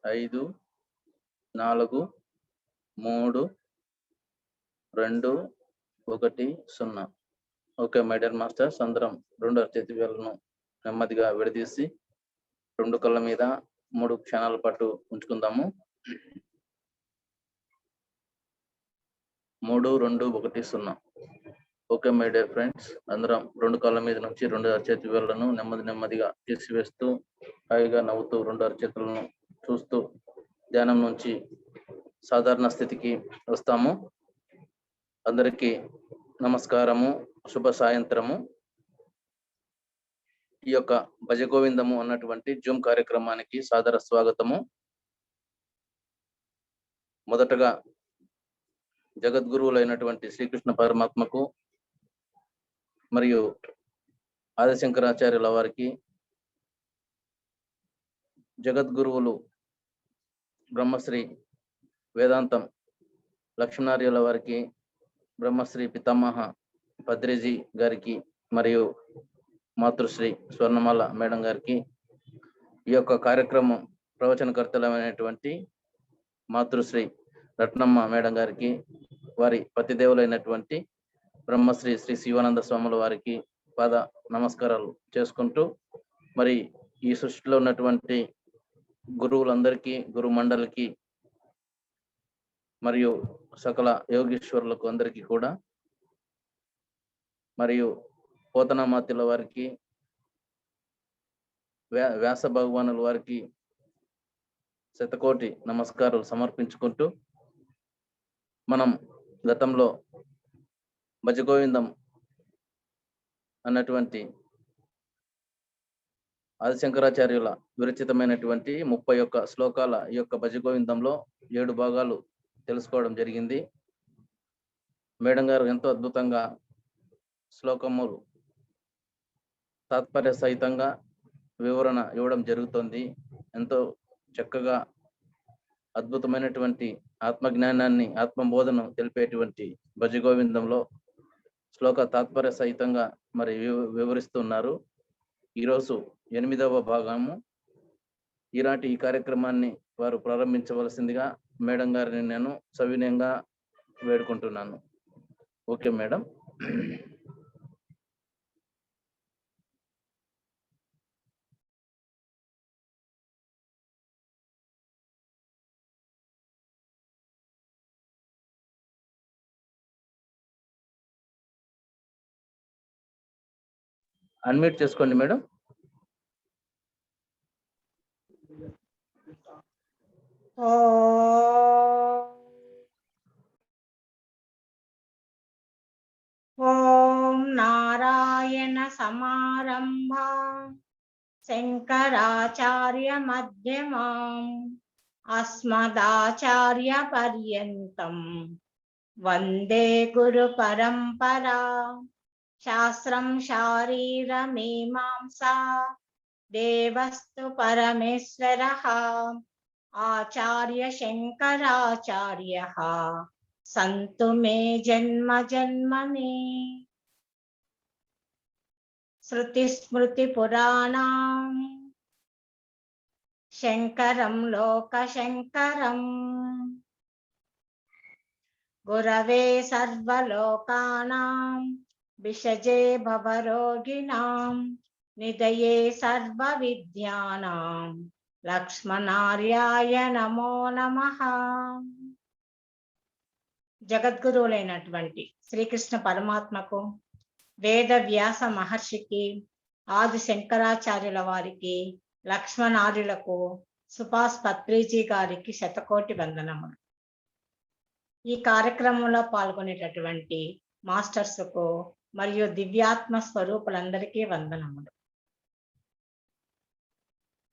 5 4 3 2 1 0. Okay my dear masters, అందరం రెండు చేతి వేళ్ళను నెమ్మదిగా విడదీసి రెండు కళ్ళ మీద 3 క్షణాల పాటు ఉంచుకుందాము. 3 2 1 0. ఓకే మై డియర్ ఫ్రెండ్స్, అందరం రెండు కాళ్ళ మీద నుంచి రెండు అరచేతి వేళ్లను నెమ్మదిగా తీసివేస్తూ హాయిగా నవ్వుతూ రెండు అరచేతులను చూస్తూ ధ్యానం నుంచి సాధారణ స్థితికి వస్తాము. అందరికీ నమస్కారము, శుభ సాయంత్రము. ఈ యొక్క భజగోవిందము అన్నటువంటి జూమ్ కార్యక్రమానికి సాదర స్వాగతము. మొదటగా జగద్గురువులైనటువంటి శ్రీకృష్ణ పరమాత్మకు మరియు ఆదిశంకరాచార్యుల వారికి, జగద్గురువులు బ్రహ్మశ్రీ వేదాంతం లక్ష్మణార్యుల వారికి, బ్రహ్మశ్రీ పితామహ పద్రిజీ గారికి మరియు మాతృశ్రీ స్వర్ణమాల మేడం గారికి, ఈ యొక్క కార్యక్రమం ప్రవచనకర్తలైనటువంటి మాతృశ్రీ రత్నమ్మ మేడం గారికి, వారి పతిదేవులైనటువంటి బ్రహ్మశ్రీ శ్రీ శివానంద స్వాముల వారికి పాద నమస్కారాలు చేసుకుంటూ, మరి ఈ సృష్టిలో ఉన్నటువంటి గురువులందరికీ, గురు మండలికి మరియు సకల యోగీశ్వరులకు అందరికీ కూడా, మరియు పోతనామాత్యుల వారికి, వ్యాస భగవానుల వారికి శతకోటి నమస్కారాలు సమర్పించుకుంటూ, మనం గతంలో భజగోవిందం అన్నటువంటి ఆదిశంకరాచార్యుల విరచితమైనటువంటి 31 శ్లోకాల ఈ యొక్క భజగోవిందంలో 7 భాగాలు తెలుసుకోవడం జరిగింది. మేడం గారు ఎంతో అద్భుతంగా శ్లోకములు తాత్పర్య సహితంగా వివరణ ఇవ్వడం జరుగుతుంది. ఎంతో చక్కగా అద్భుతమైనటువంటి ఆత్మజ్ఞానాన్ని, ఆత్మబోధను తెలిపేటువంటి భజగోవిందంలో శ్లోక తాత్పర్య సహితంగా మరి వివరిస్తున్నారు. ఈరోజు 8వ భాగము. ఈనాటి ఈ కార్యక్రమాన్ని వారు ప్రారంభించవలసిందిగా మేడం గారిని నేను సవినయంగా వేడుకుంటున్నాను. Okay madam. అన్మ్యూట్ చేసుకోండి మేడం. ఓం నారాయణ సమారంభా శంకరాచార్య మధ్యమాం అస్మదాచార్య పర్యంతం వందే గురు పరంపరా. శాస్త్రం శారీరమీమాంసా దేవస్తు పరమేశ్వరః ఆచార్య శంకరాచార్యః సంతు మే జన్మ జన్మని. శృతి స్మృతి పురాణం శంకరం లోక శంకరం గురవే సర్వలోకానాం విషజే భవరోగిణాం నిదయే సర్వ విద్యానాం లక్ష్మణార్యాయ నమో నమః. జగద్గురువులైనటువంటి శ్రీకృష్ణ పరమాత్మకు, వేద వ్యాస మహర్షికి, ఆది శంకరాచార్యుల వారికి, లక్ష్మణార్యులకు, సుభాష్ పత్రిజీ గారికి శతకోటి వందనములు. ఈ కార్యక్రమంలో పాల్గొనేటటువంటి మాస్టర్స్కు మరియు దివ్యాత్మ స్వరూపులందరికీ వందనములు.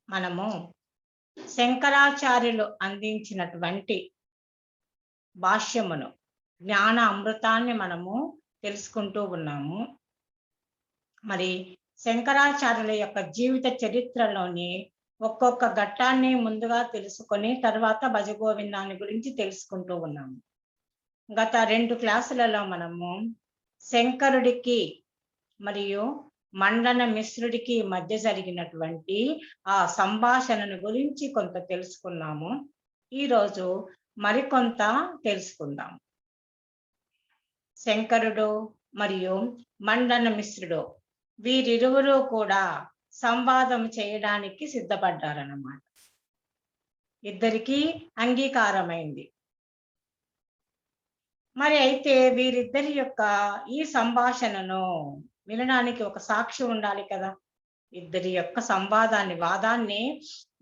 మనము శంకరాచార్యులు అందించినటువంటి భాష్యమును, జ్ఞాన అమృతాన్ని మనము తెలుసుకుంటూ ఉన్నాము. మరి శంకరాచార్యుల యొక్క జీవిత చరిత్రలోని ఒక్కొక్క ఘట్టాన్ని ముందుగా తెలుసుకొని తర్వాత భజగోవిందాన్ని గురించి తెలుసుకుంటూ ఉన్నాము. గత 2 క్లాసులలో మనము శంకరుడికి మరియు మండన మిశ్రుడికి మధ్య జరిగినటువంటి ఆ సంభాషణను గురించి కొంత తెలుసుకున్నాము. ఈరోజు మరికొంత తెలుసుకుందాం. శంకరుడు మరియు మండన మిశ్రుడు వీరిరువురు కూడా సంవాదం చేయడానికి సిద్ధపడ్డారన్నమాట. ఇద్దరికీ అంగీకారమైంది. మరి అయితే వీరిద్దరి యొక్క ఈ సంభాషణను వినడానికి ఒక సాక్షి ఉండాలి కదా. ఇద్దరి యొక్క సంవాదాన్ని, వాదాన్ని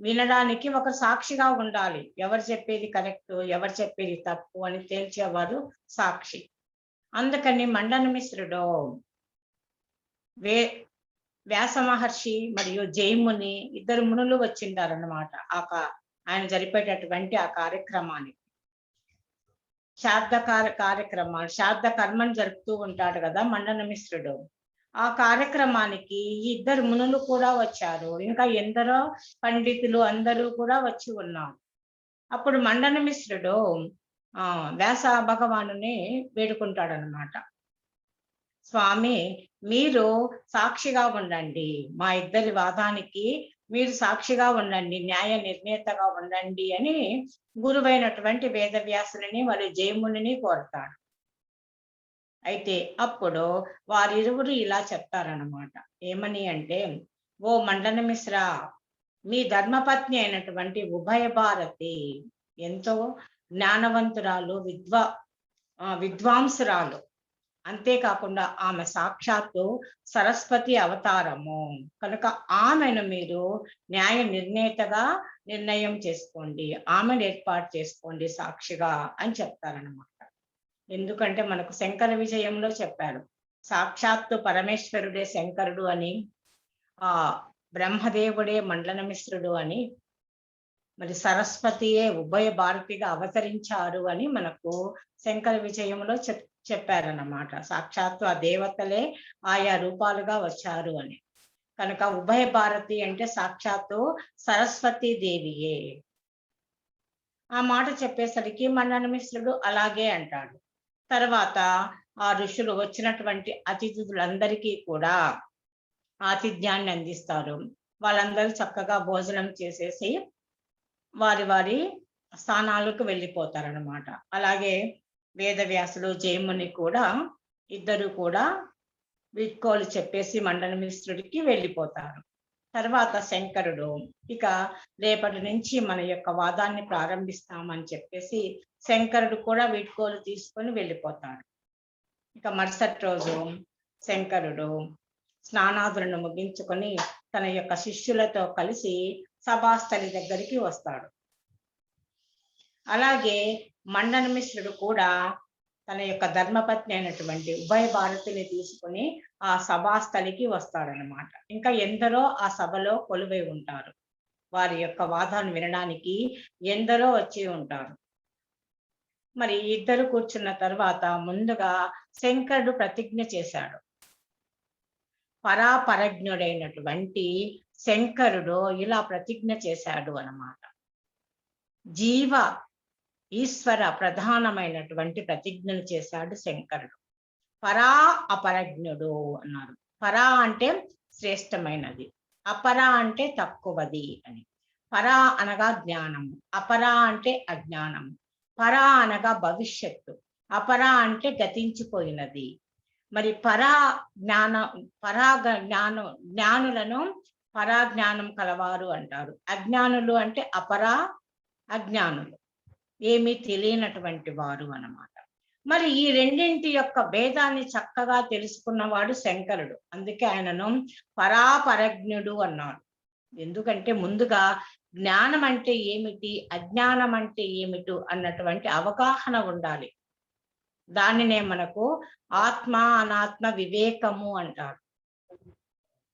వినడానికి ఒక సాక్షిగా ఉండాలి. ఎవరు చెప్పేది కరెక్ట్, ఎవరు చెప్పేది తప్పు అని తేల్చేవారు సాక్షి. అందుకని మండన మిశ్రుడు వ్యాస మహర్షి మరియు జైముని ఇద్దరు మునులు వచ్చిండారన్నమాట ఆయన జరిపేటటువంటి ఆ కార్యక్రమానికి. శ్రాద్ధ కర్మను జరుపుతూ ఉంటాడు కదా మండన మిశ్రుడు. ఆ కార్యక్రమానికి ఈ ఇద్దరు మునులు కూడా వచ్చారు. ఇంకా ఎందరో పండితులు అందరూ కూడా వచ్చి ఉన్నారు. అప్పుడు మండన మిశ్రుడు వ్యాస భగవానుని వేడుకుంటాడనమాట. స్వామి, మీరు సాక్షిగా ఉండండి, మా ఇద్దరి వాదానికి మీరు సాక్షిగా ఉండండి, న్యాయ నిర్ణేతగా ఉండండి అని గురువైనటువంటి వేదవ్యాసుని మరియు జయముని కోరతాడు. అయితే అప్పుడు వారిరువురు ఇలా చెప్తారన్నమాట. ఏమని అంటే, ఓ మండన మిశ్ర, మీ ధర్మపత్ని అయినటువంటి ఉభయ భారతి ఎంతో జ్ఞానవంతురాలు, విద్వాంసురాలు. అంతేకాకుండా ఆమె సాక్షాత్తు సరస్వతి అవతారము కనుక ఆమెను మీరు న్యాయ నిర్ణేతగా నిర్ణయం చేసుకోండి, ఆమెను ఏర్పాటు చేసుకోండి సాక్షిగా అని చెప్తారనమాట. ఎందుకంటే మనకు శంకర విజయంలో చెప్పారు, సాక్షాత్తు పరమేశ్వరుడే శంకరుడు అని, ఆ బ్రహ్మదేవుడే మండన మిశ్రుడు అని, మరి సరస్వతియే ఉభయ భారతిగా అవతరించారు అని మనకు శంకర విజయంలో చెప్పారన్నమాట. సాక్షాత్తు ఆ దేవతలే ఆయా రూపాలుగా వచ్చారు అని. కనుక ఉభయ భారతి అంటే సాక్షాత్తు సరస్వతీ దేవియే. ఆ మాట చెప్పేసరికి మండన మిశ్రుడు అలాగే అంటాడు. తర్వాత ఆ ఋషులు వచ్చినటువంటి అతిథులందరికీ కూడా ఆతిథ్యాన్ని అందిస్తారు. వాళ్ళందరూ చక్కగా భోజనం చేసేసి వారి వారి స్థానాలకు వెళ్ళిపోతారనమాట. అలాగే వేదవ్యాసుడు జయముని కూడా ఇద్దరు కూడా వీడ్కోలు చెప్పేసి మండన మిశ్రుడికి వెళ్ళిపోతారు. తర్వాత శంకరుడు ఇక రేపటి నుంచి మన యొక్క వాదాన్ని ప్రారంభిస్తామని చెప్పేసి శంకరుడు కూడా వీడ్కోలు తీసుకొని వెళ్ళిపోతాడు. ఇక మరుసటి రోజు శంకరుడు స్నానాదులను ముగించుకొని తన యొక్క శిష్యులతో కలిసి సభాస్థలి దగ్గరికి వస్తాడు. అలాగే మండన మిశ్రుడు కూడా తన యొక్క ధర్మపత్ని అయినటువంటి ఉభయ భారతిని తీసుకుని ఆ సభాస్థలికి వస్తాడనమాట. ఇంకా ఎందరో ఆ సభలో కొలువై ఉంటారు. వారి యొక్క వాదాన్ని వినడానికి ఎందరో వచ్చి ఉంటారు. మరి ఇద్దరు కూర్చున్న తర్వాత ముందుగా శంకరుడు ప్రతిజ్ఞ చేశాడు. పరాపరజ్ఞుడైనటువంటి శంకరుడు ఇలా ప్రతిజ్ఞ చేశాడు అన్నమాట. జీవ ఈశ్వర ప్రధానమైనటువంటి ప్రతిజ్ఞను చేశాడు శంకరుడు. పరా అపరజ్ఞుడు అన్నారు. పరా అంటే శ్రేష్టమైనది, అపరా అంటే తక్కువది అని. పరా అనగా జ్ఞానము, అపరా అంటే అజ్ఞానము. పరా అనగా భవిష్యత్తు, అపరా అంటే గతించిపోయినది. మరి జ్ఞానులను పరాజ్ఞానం కలవారు అంటారు. అజ్ఞానులు అంటే అజ్ఞానులు, ఏమీ తెలియనటువంటి వారు అన్నమాట. మరి ఈ రెండింటి యొక్క భేదాన్ని చక్కగా తెలుసుకున్నవాడు శంకరుడు. అందుకే ఆయనను పరాపరజ్ఞుడు అన్నారు. ఎందుకంటే ముందుగా జ్ఞానం అంటే ఏమిటి, అజ్ఞానం అంటే ఏమిటి అన్నటువంటి అవగాహన ఉండాలి. దానినే మనకు ఆత్మ అనాత్మ వివేకము అంటారు.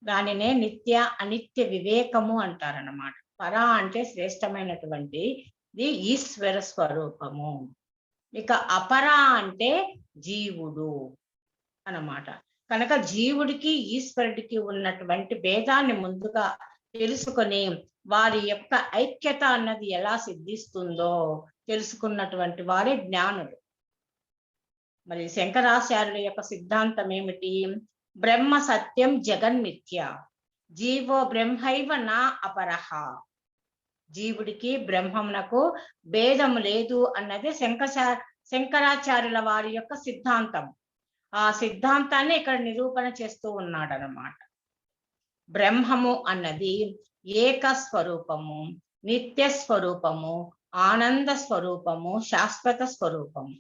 దానినే నిత్య అనిత్య వివేకము అంటారన్నమాట. పరా అంటే శ్రేష్టమైనటువంటి ఈశ్వర స్వరూపము. ఇక అపరా అంటే జీవుడు అన్నమాట. కనుక జీవుడికి ఈశ్వరుడికి ఉన్నటువంటి భేదాన్ని ముందుగా తెలుసుకొని వారి యొక్క ఐక్యత అన్నది ఎలా సిద్ధిస్తుందో తెలుసుకున్నటువంటి వారే జ్ఞానుడు. మరి శంకరాచార్యుల యొక్క సిద్ధాంతం ఏమిటి? బ్రహ్మ సత్యం జగన్మిథ్య, జీవో బ్రహ్మైవ నా అపరహ. జీవుడికి బ్రహ్మమునకు భేదము లేదు అన్నది శంకరాచార్యుల వారి యొక్క సిద్ధాంతం. ఆ సిద్ధాంతాన్ని ఇక్కడ నిరూపణ చేస్తూ ఉన్నాడు అన్నమాట. బ్రహ్మము అన్నది ఏక స్వరూపము, నిత్య స్వరూపము, ఆనంద స్వరూపము, శాశ్వత స్వరూపము.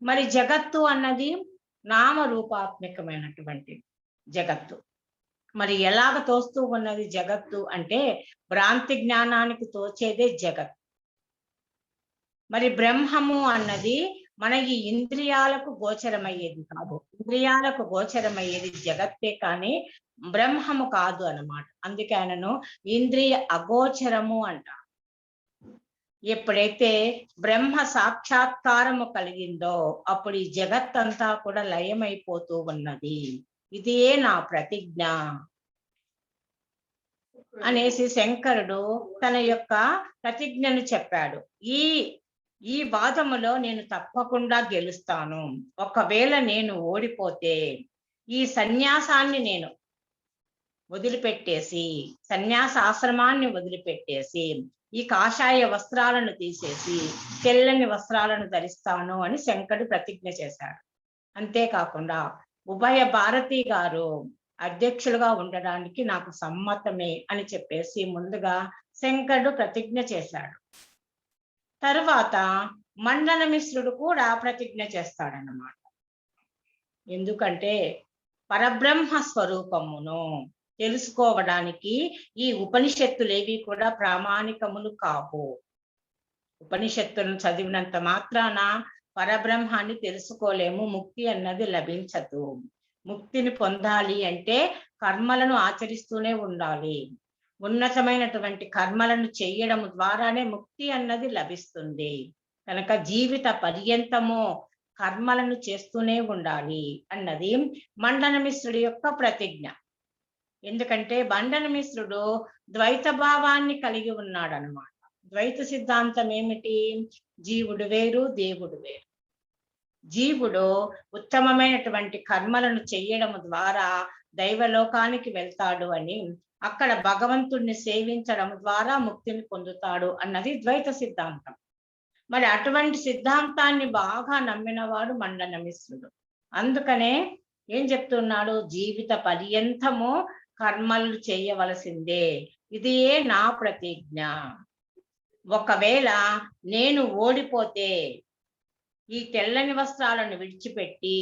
మరి జగత్తు అన్నది నామరూపాత్మకమైనటువంటి జగత్తు. మరి ఎలాగ తోస్తూ ఉన్నది జగత్తు అంటే భ్రాంతి జ్ఞానానికి తోచేదే జగత్. మరి బ్రహ్మము అన్నది మన ఈ ఇంద్రియాలకు గోచరమయ్యేది కాదు. ఇంద్రియాలకు గోచరమయ్యేది జగత్తే కానీ బ్రహ్మము కాదు అన్నమాట. అందుకే ఆయనను ఇంద్రియ అగోచరము అంటారు. ఎప్పుడైతే బ్రహ్మ సాక్షాత్కారము కలిగిందో అప్పుడు ఈ జగత్తంతా కూడా లయమైపోతూ ఉన్నది. ఇదే నా ప్రతిజ్ఞ అనేసి శంకరుడు తన యొక్క ప్రతిజ్ఞను చెప్పాడు. ఈ వాదములో నేను తప్పకుండా గెలుస్తాను. ఒకవేళ నేను ఓడిపోతే ఈ సన్యాసాన్ని నేను వదిలిపెట్టేసి, సన్యాస ఆశ్రమాన్ని వదిలిపెట్టేసి, ఈ కాషాయ వస్త్రాలను తీసేసి తెల్లని వస్త్రాలను ధరిస్తాను అని శంకరుడు ప్రతిజ్ఞ చేశాడు. అంతేకాకుండా ఉభయ భారతి గారు అధ్యక్షులుగా ఉండడానికి నాకు సమ్మతమే అని చెప్పేసి ముందుగా శంకరుడు ప్రతిజ్ఞ చేశాడు. తరువాత మండన మిశ్రుడు కూడా ప్రతిజ్ఞ చేస్తాడన్నమాట. ఎందుకంటే పరబ్రహ్మ స్వరూపమును తెలుసుకోవడానికి ఈ ఉపనిషత్తులేవి కూడా ప్రామాణికములు కావు. ఉపనిషత్తులను చదివినంత మాత్రాన పరబ్రహ్మాన్ని తెలుసుకోలేము, ముక్తి అన్నది లభించదు. ముక్తిని పొందాలి అంటే కర్మలను ఆచరిస్తూనే ఉండాలి. ఉన్నతమైనటువంటి కర్మలను చేయడం ద్వారానే ముక్తి అన్నది లభిస్తుంది. కనుక జీవిత పర్యంతము కర్మలను చేస్తూనే ఉండాలి అన్నది మండన మిశ్రుడి యొక్క ప్రతిజ్ఞ. ఎందుకంటే మండన మిశ్రుడు ద్వైత భావాన్ని కలిగి ఉన్నాడు అన్నమాట. ద్వైత సిద్ధాంతం ఏమిటి? జీవుడు వేరు, దేవుడు వేరు. జీవుడు ఉత్తమమైనటువంటి కర్మలను చెయ్యడం ద్వారా దైవలోకానికి వెళ్తాడు అని, అక్కడ భగవంతుణ్ణి సేవించడం ద్వారా ముక్తిని పొందుతాడు అన్నది ద్వైత సిద్ధాంతం. మరి అటువంటి సిద్ధాంతాన్ని బాగా నమ్మినవాడు మండన మిశ్రుడు. అందుకనే ఏం చెప్తున్నాడు? జీవిత పర్యంతము కర్మలు చేయవలసిందే, ఇదే నా ప్రతిజ్ఞ. ఒకవేళ నేను ఓడిపోతే ఈ తెల్లని వస్త్రాలను విడిచిపెట్టి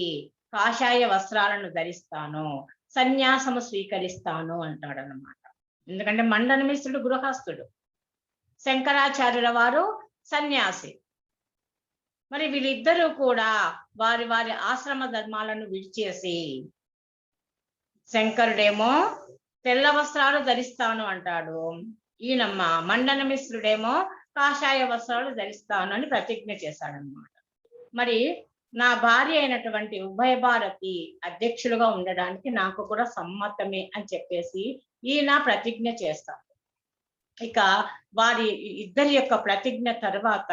కాషాయ వస్త్రాలను ధరిస్తాను, సన్యాసము స్వీకరిస్తాను అంటాడనమాట. ఎందుకంటే మండన మిశ్రుడు గృహస్థుడు, శంకరాచార్యుల వారు సన్యాసి. మరి వీళ్ళిద్దరూ కూడా వారి వారి ఆశ్రమ ధర్మాలను విడిచేసి, శంకరుడేమో తెల్ల వస్త్రాలు ధరిస్తాను అంటాడు, ఈయనమ్మ మండన మిశ్రుడేమో కాషాయ వస్త్రాలు ధరిస్తాను అని ప్రతిజ్ఞ చేశాడనమాట. మరి నా భార్య అయినటువంటి ఉభయ భారతి అధ్యక్షులుగా ఉండడానికి నాకు కూడా సమ్మతమే అని చెప్పేసి ఈయన ప్రతిజ్ఞ చేస్తాడు. ఇక వారి ఇద్దరి యొక్క ప్రతిజ్ఞ తర్వాత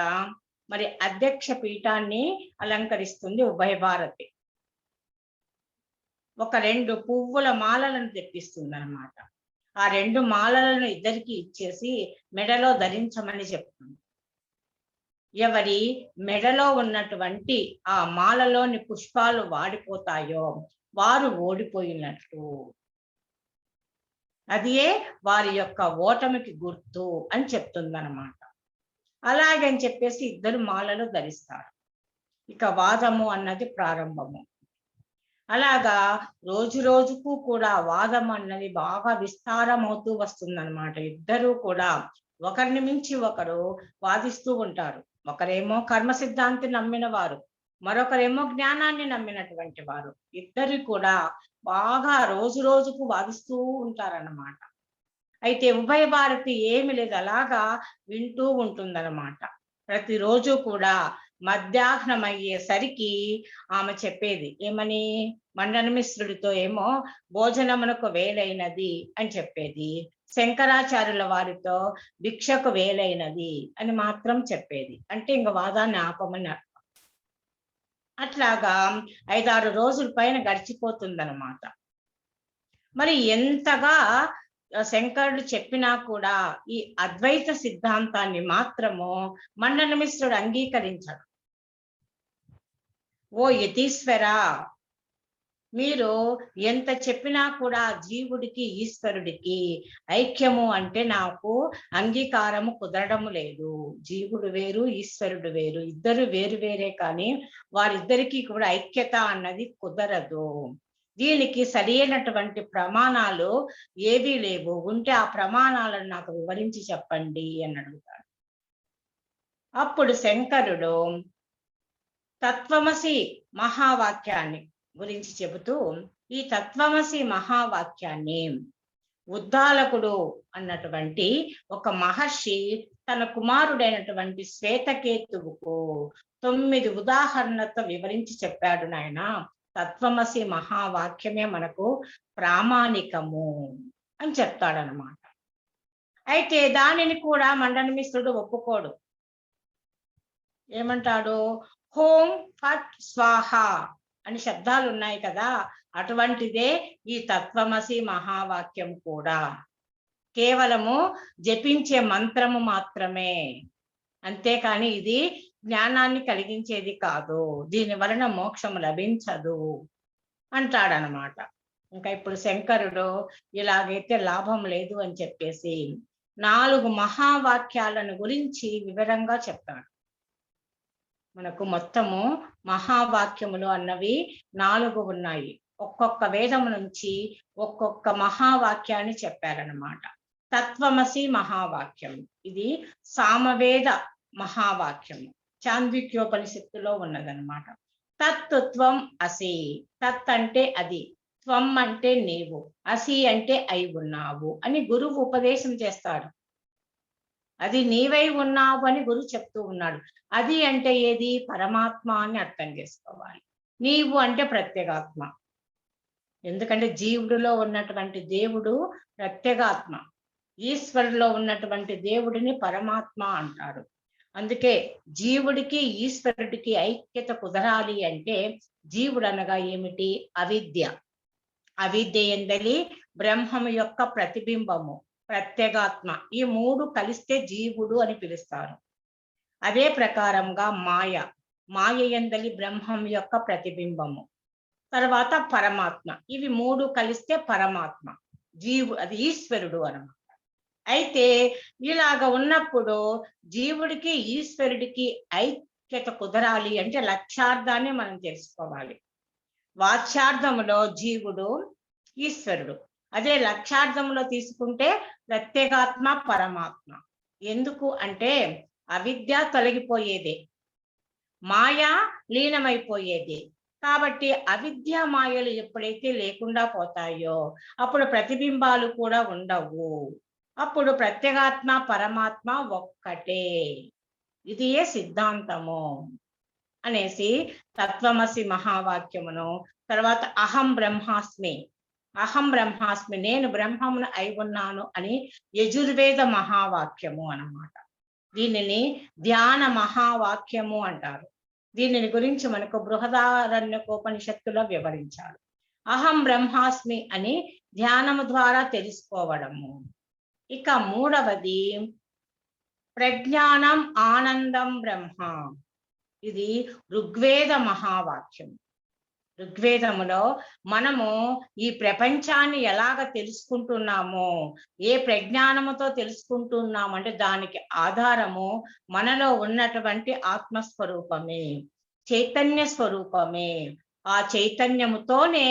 మరి అధ్యక్ష పీఠాన్ని అలంకరిస్తుంది ఉభయ భారతి. ఒక 2 పువ్వుల మాలలను తెప్పిస్తుంది అన్నమాట. ఆ 2 మాలలను ఇద్దరికి ఇచ్చేసి మెడలో ధరించమని చెప్తుంది. ఎవరి మెడలో ఉన్నటువంటి ఆ మాలలోని పుష్పాలు వాడిపోతాయో వారు ఓడిపోయినట్టు, అదే వారి యొక్క ఓటమికి గుర్తు అని చెప్తుందన్నమాట. అలాగని చెప్పేసి ఇద్దరు మాలలు ధరిస్తారు. ఇక వాదము అన్నది ప్రారంభము. అలాగా రోజు రోజుకు కూడా వాదం అన్నది బాగా విస్తారమవుతూ వస్తుందన్నమాట. ఇద్దరూ కూడా ఒకరిని మించి ఒకరు వాదిస్తూ ఉంటారు. ఒకరేమో కర్మ సిద్ధాంతి నమ్మిన వారు, మరొకరేమో జ్ఞానాన్ని నమ్మినటువంటి వారు. ఇద్దరు కూడా బాగా రోజు రోజుకు వాదిస్తూ ఉంటారన్నమాట. అయితే ఉభయ భారతి ఏమి లేదు, అలాగా వింటూ ఉంటుందన్నమాట. ప్రతిరోజు కూడా మధ్యాహ్నం అయ్యేసరికి ఆమె చెప్పేది ఏమని? మండన మిశ్రుడితో ఏమో భోజనమునకు వేలైనది అని చెప్పేది, శంకరాచార్యుల వారితో భిక్షకు వేలైనది అని మాత్రం చెప్పేది. అంటే ఇంక వాదాన్ని ఆపమని అర్థం. అట్లాగా 5-6 రోజుల పైన గడిచిపోతుందన్నమాట. మరి ఎంతగా శంకరుడు చెప్పినా కూడా ఈ అద్వైత సిద్ధాంతాన్ని మాత్రము మండన మిశ్రుడు అంగీకరించాడు. ఓ యతీశ్వర, మీరు ఎంత చెప్పినా కూడా జీవుడికి ఈశ్వరుడికి ఐక్యము అంటే నాకు అంగీకారము కుదరడము లేదు. జీవుడు వేరు, ఈశ్వరుడు వేరు, ఇద్దరు వేరు వేరే, కానీ వారిద్దరికీ కూడా ఐక్యత అన్నది కుదరదు. దీనికి సరైనటువంటి ప్రమాణాలు ఏవీ లేవు, ఉంటే ఆ ప్రమాణాలను నాకు వివరించి చెప్పండి అని అడుగుతాడు. అప్పుడు శంకరుడు తత్వమసి మహావాక్యాన్ని గురించి చెబుతూ, ఈ తత్వమసి మహావాక్యాన్ని ఉద్దాలకుడు అన్నటువంటి ఒక మహర్షి తన కుమారుడైనటువంటి శ్వేతకేతువుకు 9 ఉదాహరణలతో వివరించి చెప్పాడు. నాయన, తత్వమసి మహావాక్యమే మనకు ప్రామాణికము అని చెప్తాడనమాట. అయితే దానిని కూడా మండన మిశ్రుడు ఒప్పుకోడు. ఏమంటాడు? హోం ఫట్ స్వాహ అని శబ్దాలు ఉన్నాయి కదా, అటువంటిదే ఈ తత్వమసి మహావాక్యం కూడా. కేవలము జపించే మంత్రము మాత్రమే, అంతేకాని ఇది జ్ఞానాన్ని కలిగించేది కాదు, దీని వలన మోక్షము లభించదు అంటాడనమాట. ఇంకా ఇప్పుడు శంకరుడు ఇలాగైతే లాభం లేదు అని చెప్పేసి 4 మహావాక్యాలను గురించి వివరంగా చెప్తాడు. మనకు మొత్తము మహావాక్యములు అన్నవి 4 ఉన్నాయి. ఒక్కొక్క వేదము నుంచి ఒక్కొక్క మహావాక్యాన్ని చెప్పారనమాట. తత్వమసి మహావాక్యం, ఇది సామవేద మహావాక్యము, చాంద్విక్యోపనిషత్తులో ఉన్నదనమాట. తత్వం అసి, తత్ అంటే అది, త్వం అంటే నీవు, అసి అంటే అయి ఉన్నావు అని గురువు ఉపదేశం చేస్తాడు. అది నీవై ఉన్నావు అని గురువు చెప్తూ ఉన్నాడు. అది అంటే ఏది? పరమాత్మ అని అర్థం చేసుకోవాలి. నీవు అంటే ప్రత్యేగాత్మ, ఎందుకంటే జీవుడిలో ఉన్నటువంటి దేవుడు ప్రత్యేగాత్మ, ఈశ్వరులో ఉన్నటువంటి దేవుడిని పరమాత్మ అంటారు. అందుకే జీవుడికి ఈశ్వరుడికి ఐక్యత కుదరాలి అంటే జీవుడు అనగా ఏమిటి? అవిద్య. అవిద్య ఎందలి బ్రహ్మము యొక్క ప్రతిబింబము ప్రత్యేగాత్మ. ఈ 3 కలిస్తే జీవుడు అని పిలుస్తారు. అదే ప్రకారంగా మాయ, మాయ ఎందలి బ్రహ్మం యొక్క ప్రతిబింబము, తర్వాత పరమాత్మ. ఇవి 3 కలిస్తే పరమాత్మ, అది ఈశ్వరుడు అన్నమాట. అయితే ఇలాగ ఉన్నప్పుడు జీవుడికి ఈశ్వరుడికి ఐక్యత కుదరాలి అంటే లక్ష్యార్థాన్ని మనం తెలుసుకోవాలి. వాచ్యార్థములో జీవుడు ఈశ్వరుడు, అదే లక్ష్యార్థంలో తీసుకుంటే ప్రత్యేగాత్మ పరమాత్మ. ఎందుకు అంటే అవిద్య తొలగిపోయేదే, మాయ లీనమైపోయేది. కాబట్టి అవిద్య మాయలు ఎప్పుడైతే లేకుండా పోతాయో అప్పుడు ప్రతిబింబాలు కూడా ఉండవు. అప్పుడు ప్రత్యేగాత్మ పరమాత్మ ఒక్కటే. ఇది ఏ సిద్ధాంతము అనేసి తత్వమసి మహావాక్యమును, తర్వాత అహం బ్రహ్మాస్మి, అహం బ్రహ్మాస్మి, నేను బ్రహ్మమును అయి ఉన్నాను అని యజుర్వేద మహావాక్యము అన్నమాట. దీనిని ధ్యాన మహావాక్యము అంటారు. దీనిని గురించి మనకు బృహదారణ్యకోపనిషత్తులో వివరించారు. అహం బ్రహ్మాస్మి అని ధ్యానము ద్వారా తెలుసుకోవడము. ఇక 3వది ప్రజ్ఞానం ఆనందం బ్రహ్మ. ఇది ఋగ్వేద మహావాక్యం. ఋగ్వేదములో మనము ఈ ప్రపంచాన్ని ఎలాగ తెలుసుకుంటున్నామో, ఏ ప్రజ్ఞానముతో తెలుసుకుంటున్నాము అంటే దానికి ఆధారము మనలో ఉన్నటువంటి ఆత్మస్వరూపమే, చైతన్య స్వరూపమే. ఆ చైతన్యముతోనే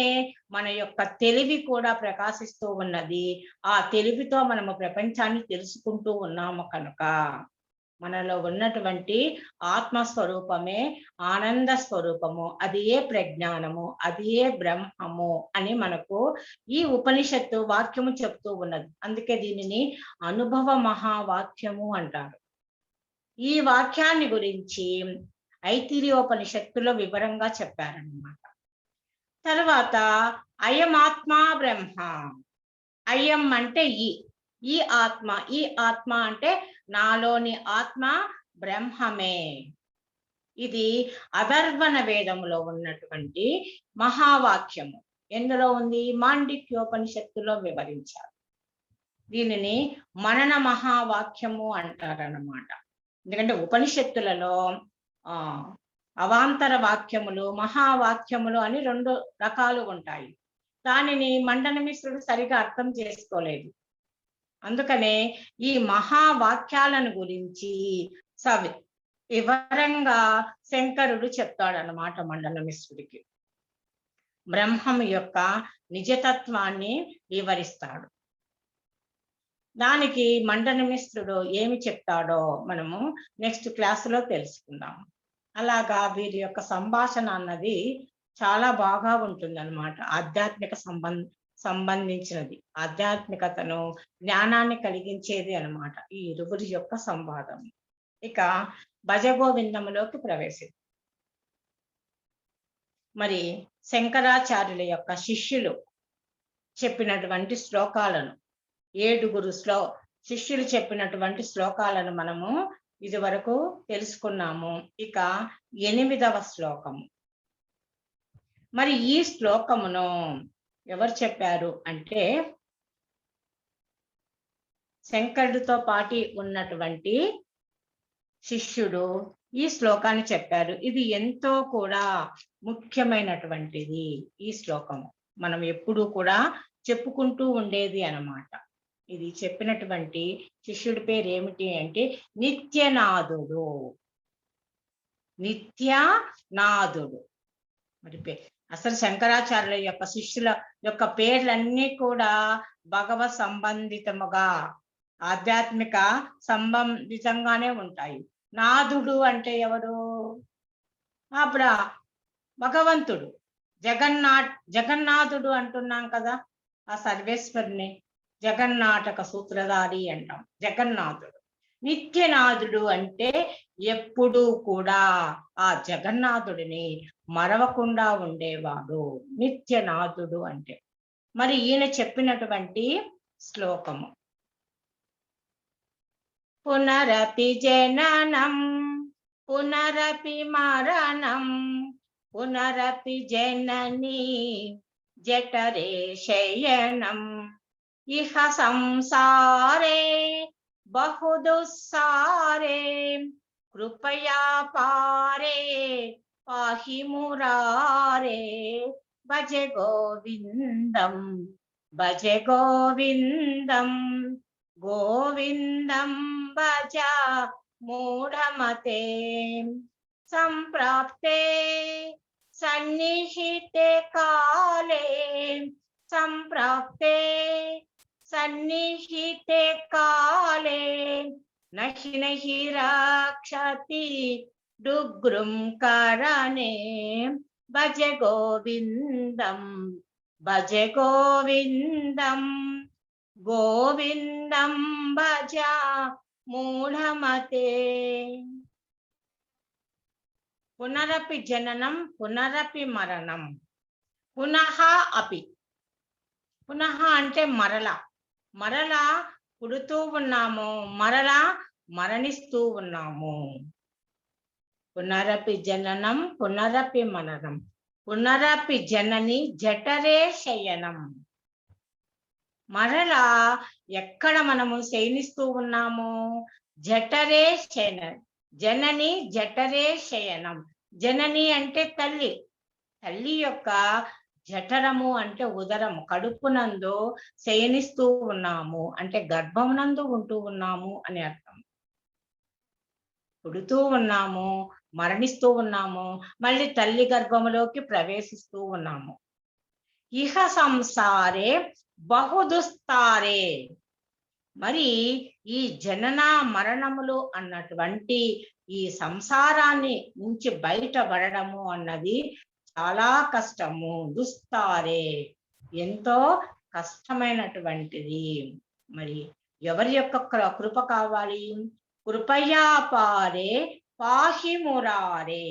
మన యొక్క తెలివి కూడా ప్రకాశిస్తూ ఉన్నది. ఆ తెలివితో మనము ప్రపంచాన్ని తెలుసుకుంటూ ఉన్నాము కనుక మనలో ఉన్నటువంటి ఆత్మస్వరూపమే ఆనంద స్వరూపము, అది ఏ ప్రజ్ఞానము, అది ఏ బ్రహ్మము అని మనకు ఈ ఉపనిషత్తు వాక్యము చెప్తూ ఉన్నది. అందుకే దీనిని అనుభవ మహావాక్యము అంటారు. ఈ వాక్యాన్ని గురించి ఐతిరేయోపనిషత్తులో వివరంగా చెప్పారన్నమాట. తర్వాత అయమాత్మా బ్రహ్మ. అయం అంటే ఈ ఆత్మ, ఈ ఆత్మ అంటే నాలోని ఆత్మ బ్రహ్మమే. ఇది అధర్వణ వేదములో ఉన్నటువంటి మహావాక్యము. ఎందులో ఉంది? మాండిక్యోపనిషత్తులో వివరించారు. దీనిని మనన మహావాక్యము అంటారన్నమాట. ఎందుకంటే ఉపనిషత్తులలో అవాంతర వాక్యములు, మహావాక్యములు అని 2 రకాలు ఉంటాయి. దానిని మండన మిశ్రుడు సరిగా అర్థం చేసుకోలేదు. అందుకనే ఈ మహావాక్యాలను గురించి వివరంగా శంకరుడు చెప్తాడన్నమాట మండన మిశ్రుడికి. బ్రహ్మం యొక్క నిజతత్వాన్ని వివరిస్తాడు. దానికి మండన మిశ్రుడు ఏమి చెప్తాడో మనము నెక్స్ట్ క్లాసులో తెలుసుకుందాం. అలాగా వీరి యొక్క సంభాషణ అన్నది చాలా బాగా ఉంటుందన్నమాట. ఆధ్యాత్మిక సంబంధించినది, ఆధ్యాత్మికతను, జ్ఞానాన్ని కలిగించేది అన్నమాట ఈ ఇరువురి యొక్క సంవాదం. ఇక భజగోవిందములోకి ప్రవేశిద్దాం. మరి శంకరాచార్యుల యొక్క శిష్యులు చెప్పినటువంటి శ్లోకాలను, 7 శిష్యులు చెప్పినటువంటి శ్లోకాలను మనము ఇది వరకు తెలుసుకున్నాము. ఇక 8వ శ్లోకము. మరి ఈ శ్లోకమును ఎవరు చెప్పారు అంటే శంకరుడితో పాటి ఉన్నటువంటి శిష్యుడు ఈ శ్లోకాన్ని చెప్పారు. ఇది ఎంతో కూడా ముఖ్యమైనటువంటిది. ఈ శ్లోకము మనం ఎప్పుడూ కూడా చెప్పుకుంటూ ఉండేది అన్నమాట. ఇది చెప్పినటువంటి శిష్యుడి పేరు ఏమిటి అంటే నిత్యనాథుడు. నిత్యనాథుడు. మరి అసలు శంకరాచార్యుల యొక్క శిష్యుల యొక్క పేర్లన్నీ కూడా భగవత్ సంబంధితముగా, ఆధ్యాత్మిక సంబంధితంగానే ఉంటాయి. నాథుడు అంటే ఎవరు? అప్పుడు భగవంతుడు. జగన్నాథుడు అంటున్నాం కదా, ఆ సర్వేశ్వరుని జగన్నాటక సూత్రధారి అంటాం. జగన్నాథుడు. నిత్యనాథుడు అంటే ఎప్పుడూ కూడా ఆ జగన్నాథుడిని మరవకుండా ఉండేవాడు నిత్యనాథుడు అంటే. మరి ఈయన చెప్పినటువంటి శ్లోకము పునరపి జననం పునరపి మరణం పునరపి జనని జఠరే శయనం ఇహ సంసారే బహుదుస్సారే కృపయా పారే పాహి మురారే భజ గోవిందం భజ గోవిందం గోవిందం భజ మూఢమతే సంప్రాప్తే సన్నిహితే కాలే సంప్రాప్తే సన్నిహితే కాలే నహి నహి రక్షతి డుగ్రుం కరణే భజ గోవిందం భజ గోవిందం గోవిందం భజ మూఢమతే. పునరపి జననం పునరపి మరణం పునః అపి. పునః అంటే మరలా, మరలా పుడుతూ ఉన్నాము, మరలా మరణిస్తూ ఉన్నాము. పునరపి జననం పునరపి మరణం పునరపి జనని జఠరే శయనం. మరలా ఎక్కడ మనము శయనిస్తూ ఉన్నాము? జఠరే శయన జనని జఠరే శయనం. జనని అంటే తల్లి, తల్లి యొక్క జఠరము అంటే ఉదరము, కడుపునందు శయనిస్తూ ఉన్నాము అంటే గర్భమునందు ఉంటూ ఉన్నాము అని అర్థం. పుడుతూ ఉన్నాము, మరణిస్తూ ఉన్నాము, మళ్ళీ తల్లి గర్భములోకి ప్రవేశిస్తూ ఉన్నాము. ఇహ సంసారే బహుదుస్తారే. మరి ఈ జనన మరణములు అన్నటువంటి ఈ సంసారాన్ని నుంచి బయటపడడము అన్నది చాలా కష్టము. దుస్తారే, ఎంతో కష్టమైనటువంటిది. మరి ఎవరి యొక్క కృప కావాలి? కృపయా పారే పాహి మురారే.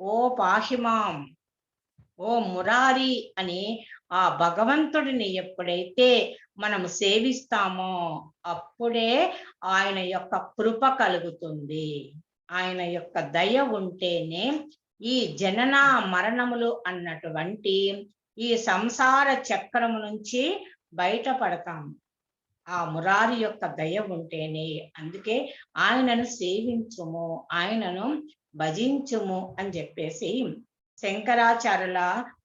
ఓ పాహిమాం, ఓ మురారి అని ఆ భగవంతుడిని ఎప్పుడైతే మనం సేవిస్తామో అప్పుడే ఆయన యొక్క కృప కలుగుతుంది. ఆయన యొక్క దయ ఉంటేనే ఈ జనన మరణములు అన్నటువంటి ఈ సంసార చక్రము నుంచి బయటపడతాము. ఆ మురారి యొక్క దయ ఉంటేనే. అందుకే ఆయనను సేవించుము, ఆయనను భజించుము అని చెప్పేసి శంకరాచార్యుల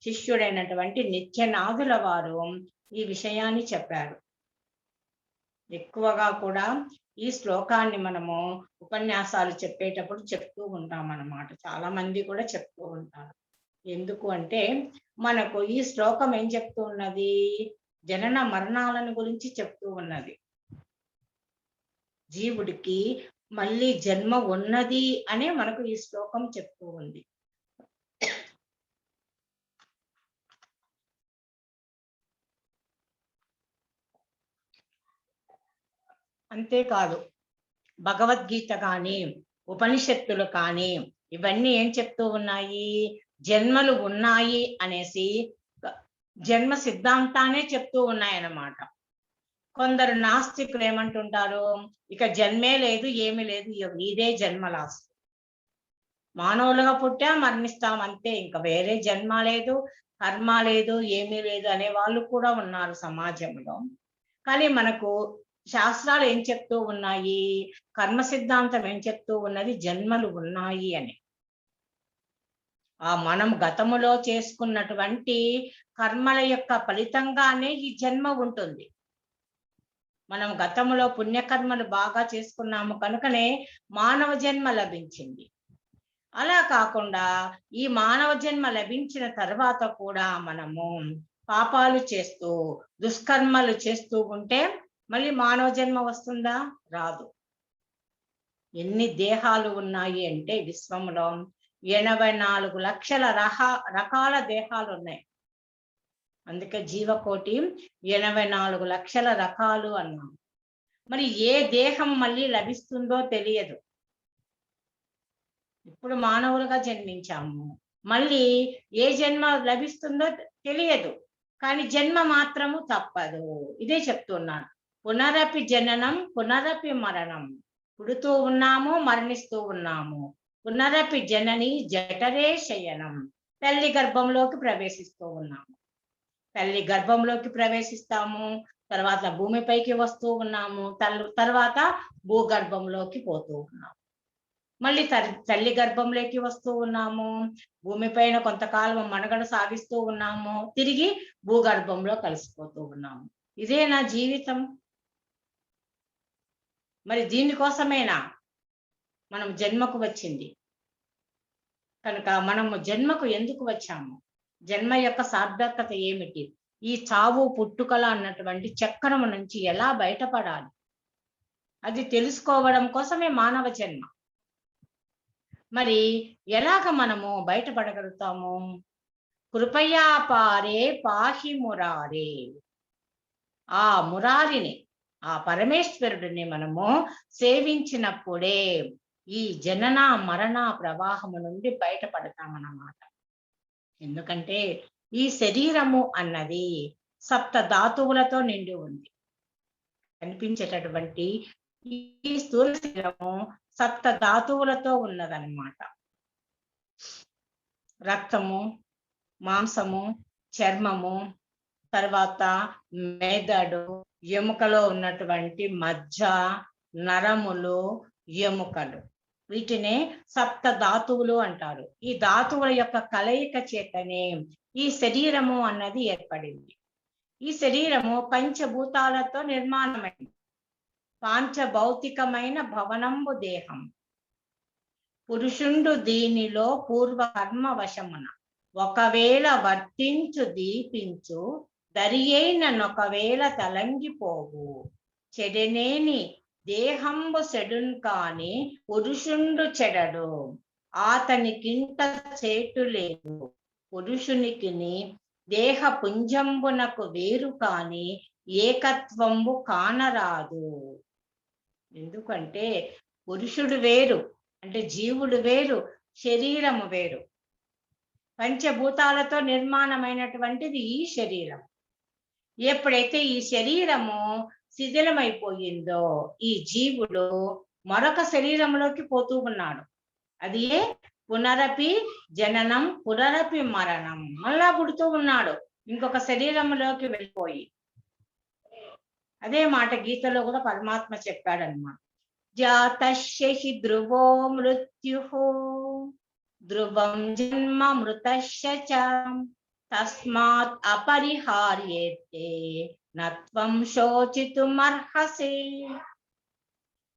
శిష్యుడైనటువంటి నిత్యనాథుల వారు ఈ విషయాన్ని చెప్పారు. ఎక్కువగా కూడా ఈ శ్లోకాన్ని మనము ఉపన్యాసాలు చెప్పేటప్పుడు చెప్తూ ఉంటాం అన్నమాట. చాలా మంది కూడా చెప్తూ ఉంటారు. ఎందుకు అంటే మనకు ఈ శ్లోకం ఏం చెప్తూ ఉన్నది? జనన మరణాలను గురించి చెప్తూ ఉన్నది. జీవుడికి మళ్ళీ జన్మ ఉన్నది అనే మనకు ఈ శ్లోకం చెప్తూ ఉంది. అంతేకాదు, భగవద్గీత కానీ ఉపనిషత్తులు కానీ ఇవన్నీ ఏం చెప్తూ ఉన్నాయి? జన్మలు ఉన్నాయి అనేసి జన్మ సిద్ధాంతానే చెప్తూ ఉన్నాయన్నమాట. కొందరు నాస్తికులు ఏమంటుంటారు? ఇక జన్మే లేదు, ఏమీ లేదు, ఇదే జన్మలాస్తి. మానవులుగా పుట్టా మరణిస్తాం అంతే, ఇంకా వేరే జన్మ లేదు, కర్మ లేదు, ఏమీ లేదు అనే వాళ్ళు కూడా ఉన్నారు సమాజంలో. కానీ మనకు శాస్త్రాలు ఏం చెప్తూ ఉన్నాయి? కర్మ సిద్ధాంతం ఏం చెప్తూ ఉన్నది? జన్మలు ఉన్నాయి అని. మనం గతములో చేసుకున్నటువంటి కర్మల యొక్క ఫలితంగానే ఈ జన్మ ఉంటుంది. మనం గతములో పుణ్యకర్మలు బాగా చేసుకున్నాము కనుకనే మానవ జన్మ లభించింది. అలా కాకుండా ఈ మానవ జన్మ లభించిన తర్వాత కూడా మనము పాపాలు చేస్తూ దుష్కర్మలు చేస్తూ ఉంటే మళ్ళీ మానవ జన్మ వస్తుందా? రాదు. ఎన్ని దేహాలు ఉన్నాయి అంటే విశ్వంలో 84 లక్షల రకాల దేహాలు ఉన్నాయి. అందుకే జీవకోటి 84 లక్షల రకాలు అన్నాం. మరి ఏ దేహం మళ్ళీ లభిస్తుందో తెలియదు. ఇప్పుడు మానవులుగా జన్మించాము, మళ్ళీ ఏ జన్మ లభిస్తుందో తెలియదు. కానీ జన్మ మాత్రము తప్పదు. ఇదే చెప్తున్నాను. పునరపి జననం పునరపి మరణం. పుడుతూ ఉన్నాము, మరణిస్తూ ఉన్నాము. పునరపి జనని జఠరే శయనం. తల్లి గర్భంలోకి ప్రవేశిస్తూ ఉన్నాము. తల్లి గర్భంలోకి ప్రవేశిస్తాము, తర్వాత భూమిపైకి వస్తూ ఉన్నాము, తర్వాత భూగర్భంలోకి పోతూ ఉన్నాము. మళ్ళీ తల్లి గర్భంలోకి వస్తూ ఉన్నాము, భూమిపైన కొంతకాలం మనుగడ సాగిస్తూ ఉన్నాము, తిరిగి భూగర్భంలో కలిసిపోతూ ఉన్నాము. ఇదే నా జీవితం. మరి దీనికోసమేనా మనం జన్మకు వచ్చింది? కనుక మనము జన్మకు ఎందుకు వచ్చాము? జన్మ యొక్క సార్థకత ఏమిటి? ఈ చావు పుట్టుకల అన్నటువంటి చక్రము నుంచి ఎలా బయటపడాలి? అది తెలుసుకోవడం కోసమే మానవ జన్మ. మరి ఎలాగ మనము బయటపడగలుగుతాము? కృపయా పారే పాహి మురారే. ఆ మురారిని, ఆ పరమేశ్వరుడిని మనము సేవించినప్పుడే ఈ జనన మరణ ప్రవాహము నుండి బయటపడతామన్నమాట. ఎందుకంటే ఈ శరీరము అన్నది సప్త ధాతువులతో నిండి ఉంది. కనిపించేటటువంటి ఈ స్థూల శరీరము సప్త ధాతువులతో ఉన్నదన్నమాట. రక్తము, మాంసము, చర్మము, తర్వాత మెదడు, ఎముకలో ఉన్నటువంటి మజ్జ, నరములు, ఎముకలు, వీటినే సప్త ధాతువులు అంటారు. ఈ ధాతువుల యొక్క కలయిక చేతనే ఈ శరీరము అన్నది ఏర్పడింది. ఈ శరీరము పంచభూతాలతో నిర్మాణమైంది. పాంచభౌతికమైన భవనంబు దేహం. పురుషుండు దీనిలో పూర్వ కర్మ వశమున ఒకవేళ వర్తించు దీపించు దరియైన నొకవేళ తలంగిపోవు. చెడనేని దేహంబు చెడున్ కాని పురుషుండు చెడడు. ఆతనికింత చేటు లేదు. పురుషునికిని దేహ పుంజంబునకు వేరు కాని ఏకత్వంబు కానరాదు. ఎందుకంటే పురుషుడు వేరు, అంటే జీవుడు వేరు, శరీరము వేరు. పంచభూతాలతో నిర్మాణమైనటువంటిది ఈ శరీరం. ఎప్పుడైతే ఈ శరీరము శిథిలమైపోయిందో ఈ జీవుడు మరొక శరీరంలోకి పోతూ ఉన్నాడు. అది పునరపి జననం పునరపి మరణం. మళ్ళా పుడుతూ ఉన్నాడు. ఇంకొక శరీరంలోకి వెళ్ళిపోయి. అదే మాట గీతలో కూడా పరమాత్మ చెప్పాడన్నమాట. జాతస్య హి ధ్రువో మృత్యుః ధ్రువం జన్మ మృతస్య చ తస్మాత్ అపరిహార్యేతే నత్వం శోచితుమర్హసి.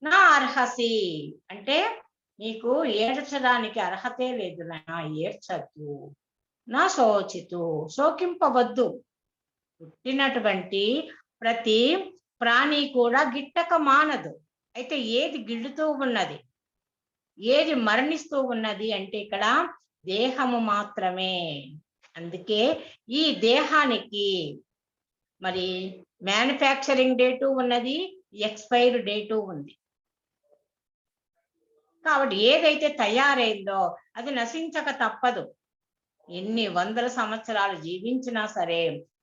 నా అర్హసి అంటే నీకు ఏడ్చడానికి అర్హతే లేదు, నా ఏడ్చద్దు. నా శోచితు శోకింపవద్దు. పుట్టినటువంటి ప్రతి ప్రాణి కూడా గిట్టక మానదు. అయితే ఏది గిల్లుతూ ఉన్నది, ఏది మరణిస్తూ ఉన్నది అంటే ఇక్కడ దేహము మాత్రమే. అందుకే ఈ దేహానికి మరి మ్యానుఫ్యాక్చరింగ్ డేటు ఉన్నది, ఎక్స్పైర్ డేటు ఉంది. కాబట్టి ఏదైతే తయారైందో అది నశించక తప్పదు. ఎన్ని వందల సంవత్సరాలు జీవించినా సరే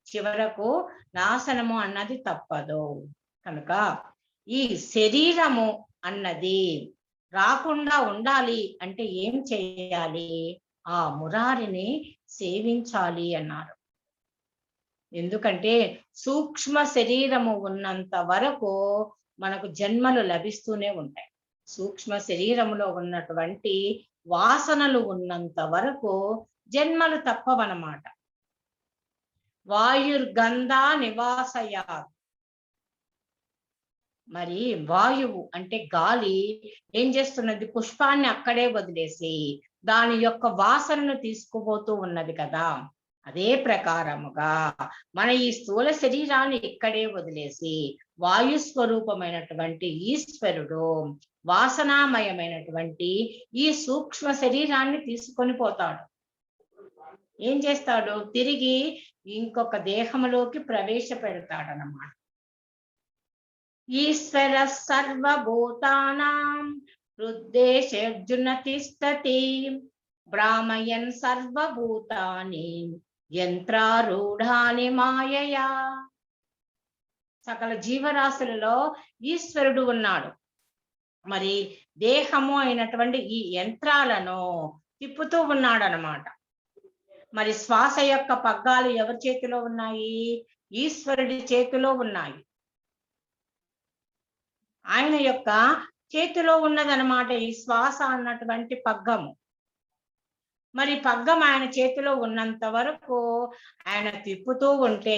చివరకు నాశనము అన్నది తప్పదు. కనుక ఈ శరీరము అన్నది రాకుండా ఉండాలి అంటే ఏం చేయాలి? ఆ మురారిని సేవించాలి అన్నారు. ఎందుకంటే సూక్ష్మ శరీరము ఉన్నంత వరకు మనకు జన్మలు లభిస్తూనే ఉంటాయి. సూక్ష్మ శరీరములో ఉన్నటువంటి వాసనలు ఉన్నంత వరకు జన్మలు తప్పవన్నమాట. వాయుర్గంధ నివాసయా. మరి వాయువు అంటే గాలి ఏం చేస్తున్నది? పుష్పాన్ని అక్కడే వదిలేసి దాని యొక్క వాసనను తీసుకుపోతూ ఉన్నది కదా. అదే ప్రకారముగా మన ఈ స్థూల శరీరాన్ని ఇక్కడే వదిలేసి వాయు స్వరూపమైనటువంటి ఈశ్వరుడు వాసనామయమైనటువంటి ఈ సూక్ష్మ శరీరాన్ని తీసుకొని పోతాడు. ఏం చేస్తాడు? తిరిగి ఇంకొక దేహంలోకి ప్రవేశపెడతాడన్నమాట. ఈశ్వర సర్వభూతానాం హృద్దేశేర్జున తిష్టతి భ్రామయన్ సర్వభూతాని యంత్రారూఢాని మాయయా. సకల జీవరాశులలో ఈశ్వరుడు ఉన్నాడు. మరి దేహము అయినటువంటి ఈ యంత్రాలను తిప్పుతూ ఉన్నాడు అన్నమాట. మరి శ్వాస యొక్క పగ్గాలు ఎవరి చేతిలో ఉన్నాయి? ఈశ్వరుడి చేతిలో ఉన్నాయి. ఆయన యొక్క చేతిలో ఉన్నదన్నమాట ఈ శ్వాస అన్నటువంటి పగ్గము. మరి పగ్గం ఆయన చేతిలో ఉన్నంత వరకు ఆయన తిప్పుతూ ఉంటే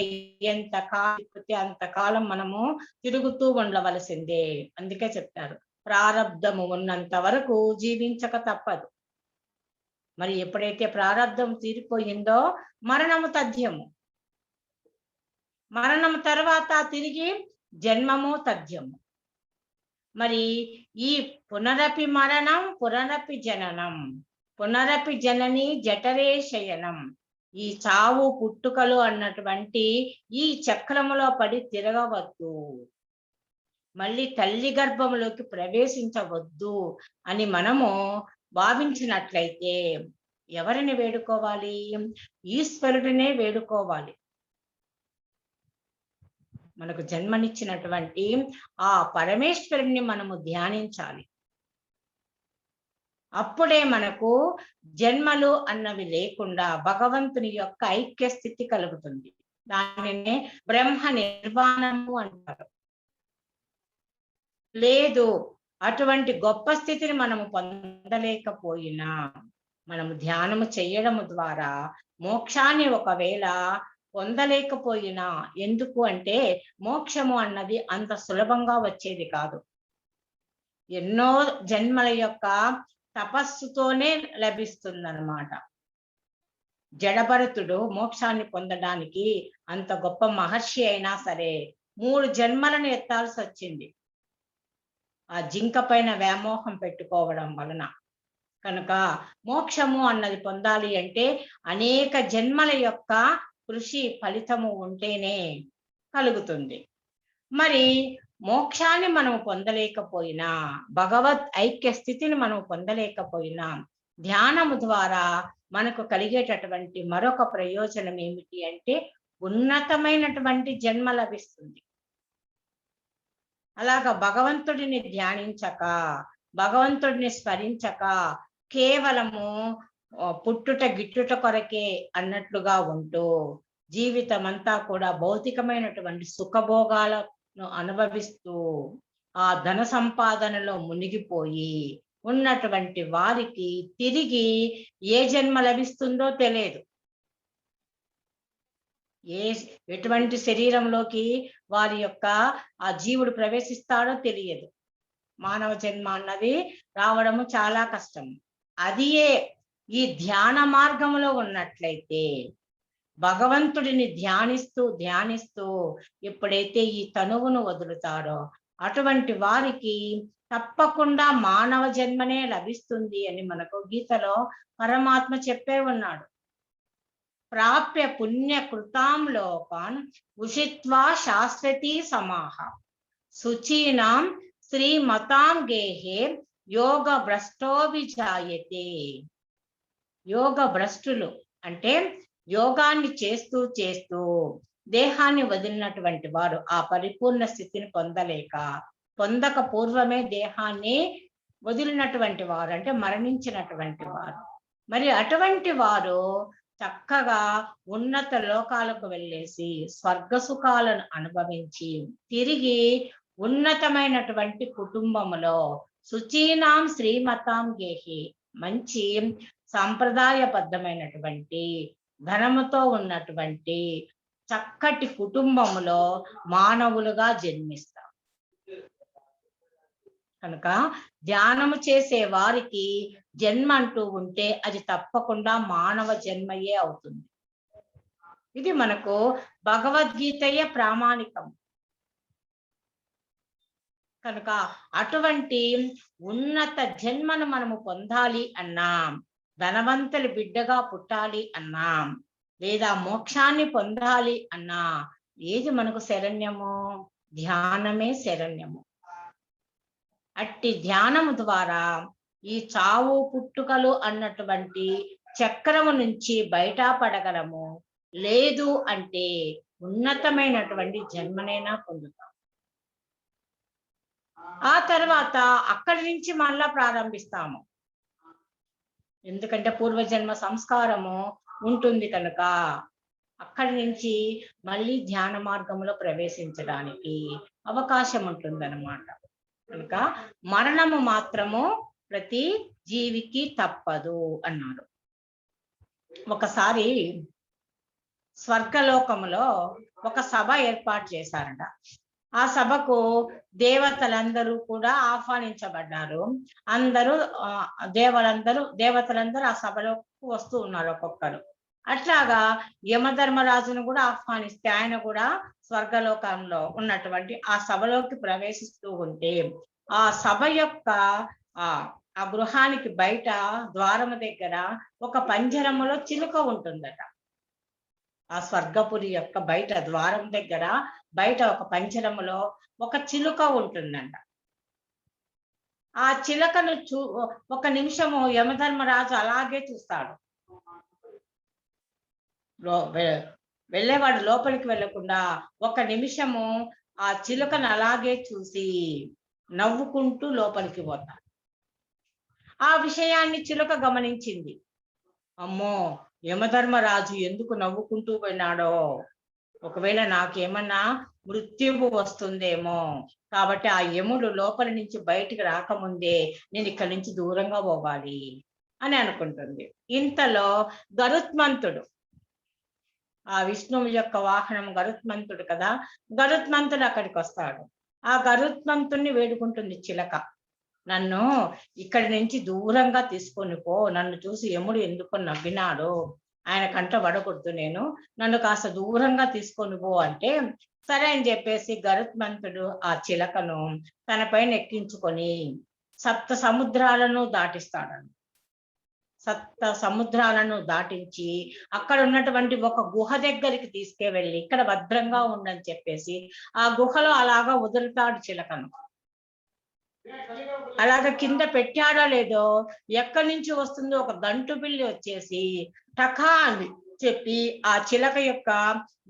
ఎంత కాలం తిప్పితే అంతకాలం మనము తిరుగుతూ ఉండవలసిందే. అందుకే చెప్తారు ప్రారబ్ధము ఉన్నంత వరకు జీవించక తప్పదు. మరి ఎప్పుడైతే ప్రారబ్ధం తీరిపోయిందో మరణము తథ్యము. మరణం తర్వాత తిరిగి జన్మము తథ్యము. మరి ఈ పునరపి మరణం పునరపి జననం పునరపి జనని జఠరే శయనం. ఈ చావు పుట్టుకలు అన్నటువంటి ఈ చక్రములో పడి తిరగవద్దు, మళ్ళీ తల్లి గర్భములోకి ప్రవేశించవద్దు అని మనము భావించినట్లయితే ఎవరిని వేడుకోవాలి? ఈశ్వరుడినే వేడుకోవాలి. మనకు జన్మనిచ్చినటువంటి ఆ పరమేశ్వరుణ్ణి మనము ధ్యానించాలి. అప్పుడే మనకు జన్మలు అన్నవి లేకుండా భగవంతుని యొక్క ఐక్య స్థితి కలుగుతుంది. దానినే బ్రహ్మ నిర్వాణము అంటారు. లేదు అటువంటి గొప్ప స్థితిని మనము పొందలేకపోయినా మనము ధ్యానము చేయడము ద్వారా మోక్షాన్ని ఒకవేళ పొందలేకపోయినా, ఎందుకు అంటే మోక్షము అన్నది అంత సులభంగా వచ్చేది కాదు. ఎన్నో జన్మల యొక్క తపస్సుతోనే లభిస్తుందన్నమాట. జడభరతుడు మోక్షాన్ని పొందడానికి అంత గొప్ప మహర్షి అయినా సరే 3 జన్మలను ఎత్తాల్సి వచ్చింది ఆ జింక పైన వ్యామోహం పెట్టుకోవడం వలన. కనుక మోక్షము అన్నది పొందాలి అంటే అనేక జన్మల యొక్క కృషి ఫలితము ఉంటేనే కలుగుతుంది. మరి మోక్షాన్ని మనం పొందలేకపోయినా, భగవత్ ఐక్య స్థితిని మనం పొందలేకపోయినా ధ్యానము ద్వారా మనకు కలిగేటటువంటి మరొక ప్రయోజనం ఏమిటి అంటే ఉన్నతమైనటువంటి జన్మ లభిస్తుంది. అలాగా భగవంతుడిని ధ్యానించక, భగవంతుడిని స్మరించక కేవలము పుట్టుట గిట్టుట కొరకే అన్నట్లుగా ఉంటూ జీవితం అంతా కూడా భౌతికమైనటువంటి సుఖభోగాలను అనుభవిస్తూ ఆ ధన సంపాదనలో మునిగిపోయి ఉన్నటువంటి వారికి తిరిగి ఏ జన్మ లభిస్తుందో తెలియదు. ఎటువంటి శరీరంలోకి వారి యొక్క ఆ జీవుడు ప్రవేశిస్తాడో తెలియదు. మానవ జన్మ అన్నది రావడము చాలా కష్టం. అదియే ఈ ధ్యాన మార్గంలో ఉన్నట్లయితే భగవంతుడిని ధ్యానిస్తూ ఎప్పుడైతే ఈ తనువును వదులుతారో అటువంటి వారికి తప్పకుండా మానవ జన్మనే లభిస్తుంది అని మనకు గీతలో పరమాత్మ చెప్పే ఉన్నాడు. ప్రాప్య పుణ్య కృతాం లోకాన్ ఉషిత్వా శాశ్వతీ సమాహ శుచీనాం శ్రీమతాం గేహే యోగ భ్రష్టోభిజాయతే. యోగ భ్రష్టులు అంటే యోగాన్ని చేస్తూ దేహాన్ని వదిలినటువంటి వారు ఆ పరిపూర్ణ స్థితిని పొందక పూర్వమే దేహాన్ని వదిలినటువంటి వారు అంటే మరణించినటువంటి వారు. మరి అటువంటి వారు చక్కగా ఉన్నత లోకాలకు వెళ్ళేసి స్వర్గ సుఖాలను అనుభవించి తిరిగి ఉన్నతమైనటువంటి కుటుంబములో శుచీనాం శ్రీమతాం గేహి మంచి సాంప్రదాయబద్ధమైనటువంటి ధనముతో ఉన్నటువంటి చక్కటి కుటుంబములో మానవులుగా జన్మిస్తారు. కనుక ధ్యానము చేసే వారికి జన్మ అంటూ ఉంటే అది తప్పకుండా మానవ జన్మయే అవుతుంది. ఇది మనకు భగవద్గీతయే ప్రామాణికం. కనుక అటువంటి ఉన్నత జన్మను మనము పొందాలి అన్నా, ధనవంతుల బిడ్డగా పుట్టాలి అన్నా, లేదా మోక్షాన్ని పొందాలి అన్నా ఏది మనకు శరణ్యము? ధ్యానమే శరణ్యము. అట్టి ధ్యానము ద్వారా ఈ చావు పుట్టుకలు అన్నటువంటి చక్రము నుంచి బయటపడగలము. లేదు అంటే ఉన్నతమైనటువంటి జన్మనైనా పొందుతాం. ఆ తర్వాత అక్కడి నుంచి మళ్ళా ప్రారంభిస్తాము. ఎందుకంటే పూర్వజన్మ సంస్కారము ఉంటుంది కనుక అక్కడి నుంచి మళ్ళీ ధ్యాన మార్గంలో ప్రవేశించడానికి అవకాశం ఉంటుందన్నమాట. కనుక మరణము మాత్రము ప్రతి జీవికి తప్పదు అన్నారు. ఒకసారి స్వర్గలోకములో ఒక సభ ఏర్పాటు చేశారట. ఆ సభకు దేవతలందరూ కూడా ఆహ్వానించబడ్డారు. దేవతలందరూ ఆ సభలోకి వస్తూ ఉన్నారు ఒక్కొక్కరు. అట్లాగా యమధర్మరాజును కూడా ఆహ్వానిస్తే ఆయన కూడా స్వర్గలోకంలో ఉన్నటువంటి ఆ సభలోకి ప్రవేశిస్తూ ఉంటే ఆ సభ యొక్క ఆ గృహానికి బయట ద్వారము దగ్గర ఒక పంజరములో చిలుక ఉంటుందట. ఆ స్వర్గపురి యొక్క బయట ద్వారం దగ్గర బయట ఒక పంజరములో ఒక చిలుక ఉంటుందంట. ఆ చిలుకను ఒక నిమిషము యమధర్మరాజు అలాగే చూస్తాడు. వెళ్ళేవాడు లోపలికి వెళ్ళకుండా ఒక నిమిషము ఆ చిలుకను అలాగే చూసి నవ్వుకుంటూ లోపలికి పోతాడు. ఆ విషయాన్ని చిలుక గమనించింది. అమ్మో, యమధర్మరాజు ఎందుకు నవ్వుకుంటూ పోయినాడో, ఒకవేళ నాకేమన్నా మృత్యువు వస్తుందేమో, కాబట్టి ఆ యముడు లోపలి నుంచి బయటికి రాకముందే నేను ఇక్కడి నుంచి దూరంగా పోవాలి అని అనుకుంటుంది. ఇంతలో గరుత్మంతుడు, ఆ విష్ణువు యొక్క వాహనం గరుత్మంతుడు కదా, గరుత్మంతుడు అక్కడికి వస్తాడు. ఆ గరుత్మంతుడిని వేడుకుంటుంది చిలక, నన్ను ఇక్కడి నుంచి దూరంగా తీసుకొని పో, నన్ను చూసి యముడు ఎందుకు నవ్వినాడు, ఆయన కంట పడకూడదు, నన్ను కాస్త దూరంగా తీసుకొని పో అంటే సరే అని చెప్పేసి గరుత్మంతుడు ఆ చిలకను తన పైన ఎక్కించుకొని సప్త సముద్రాలను దాటిస్తాడు. సప్త సముద్రాలను దాటించి అక్కడ ఉన్నటువంటి ఒక గుహ దగ్గరికి తీసుకెళ్ళి ఇక్కడ భద్రంగా ఉండని చెప్పేసి ఆ గుహలో అలాగా వదులుతాడు చిలకను. అలాగ కింద పెట్టాడో లేదో ఎక్కడి నుంచి వస్తుందో ఒక గంటు పిల్లి వచ్చేసి టకా అని చెప్పి ఆ చిలక యొక్క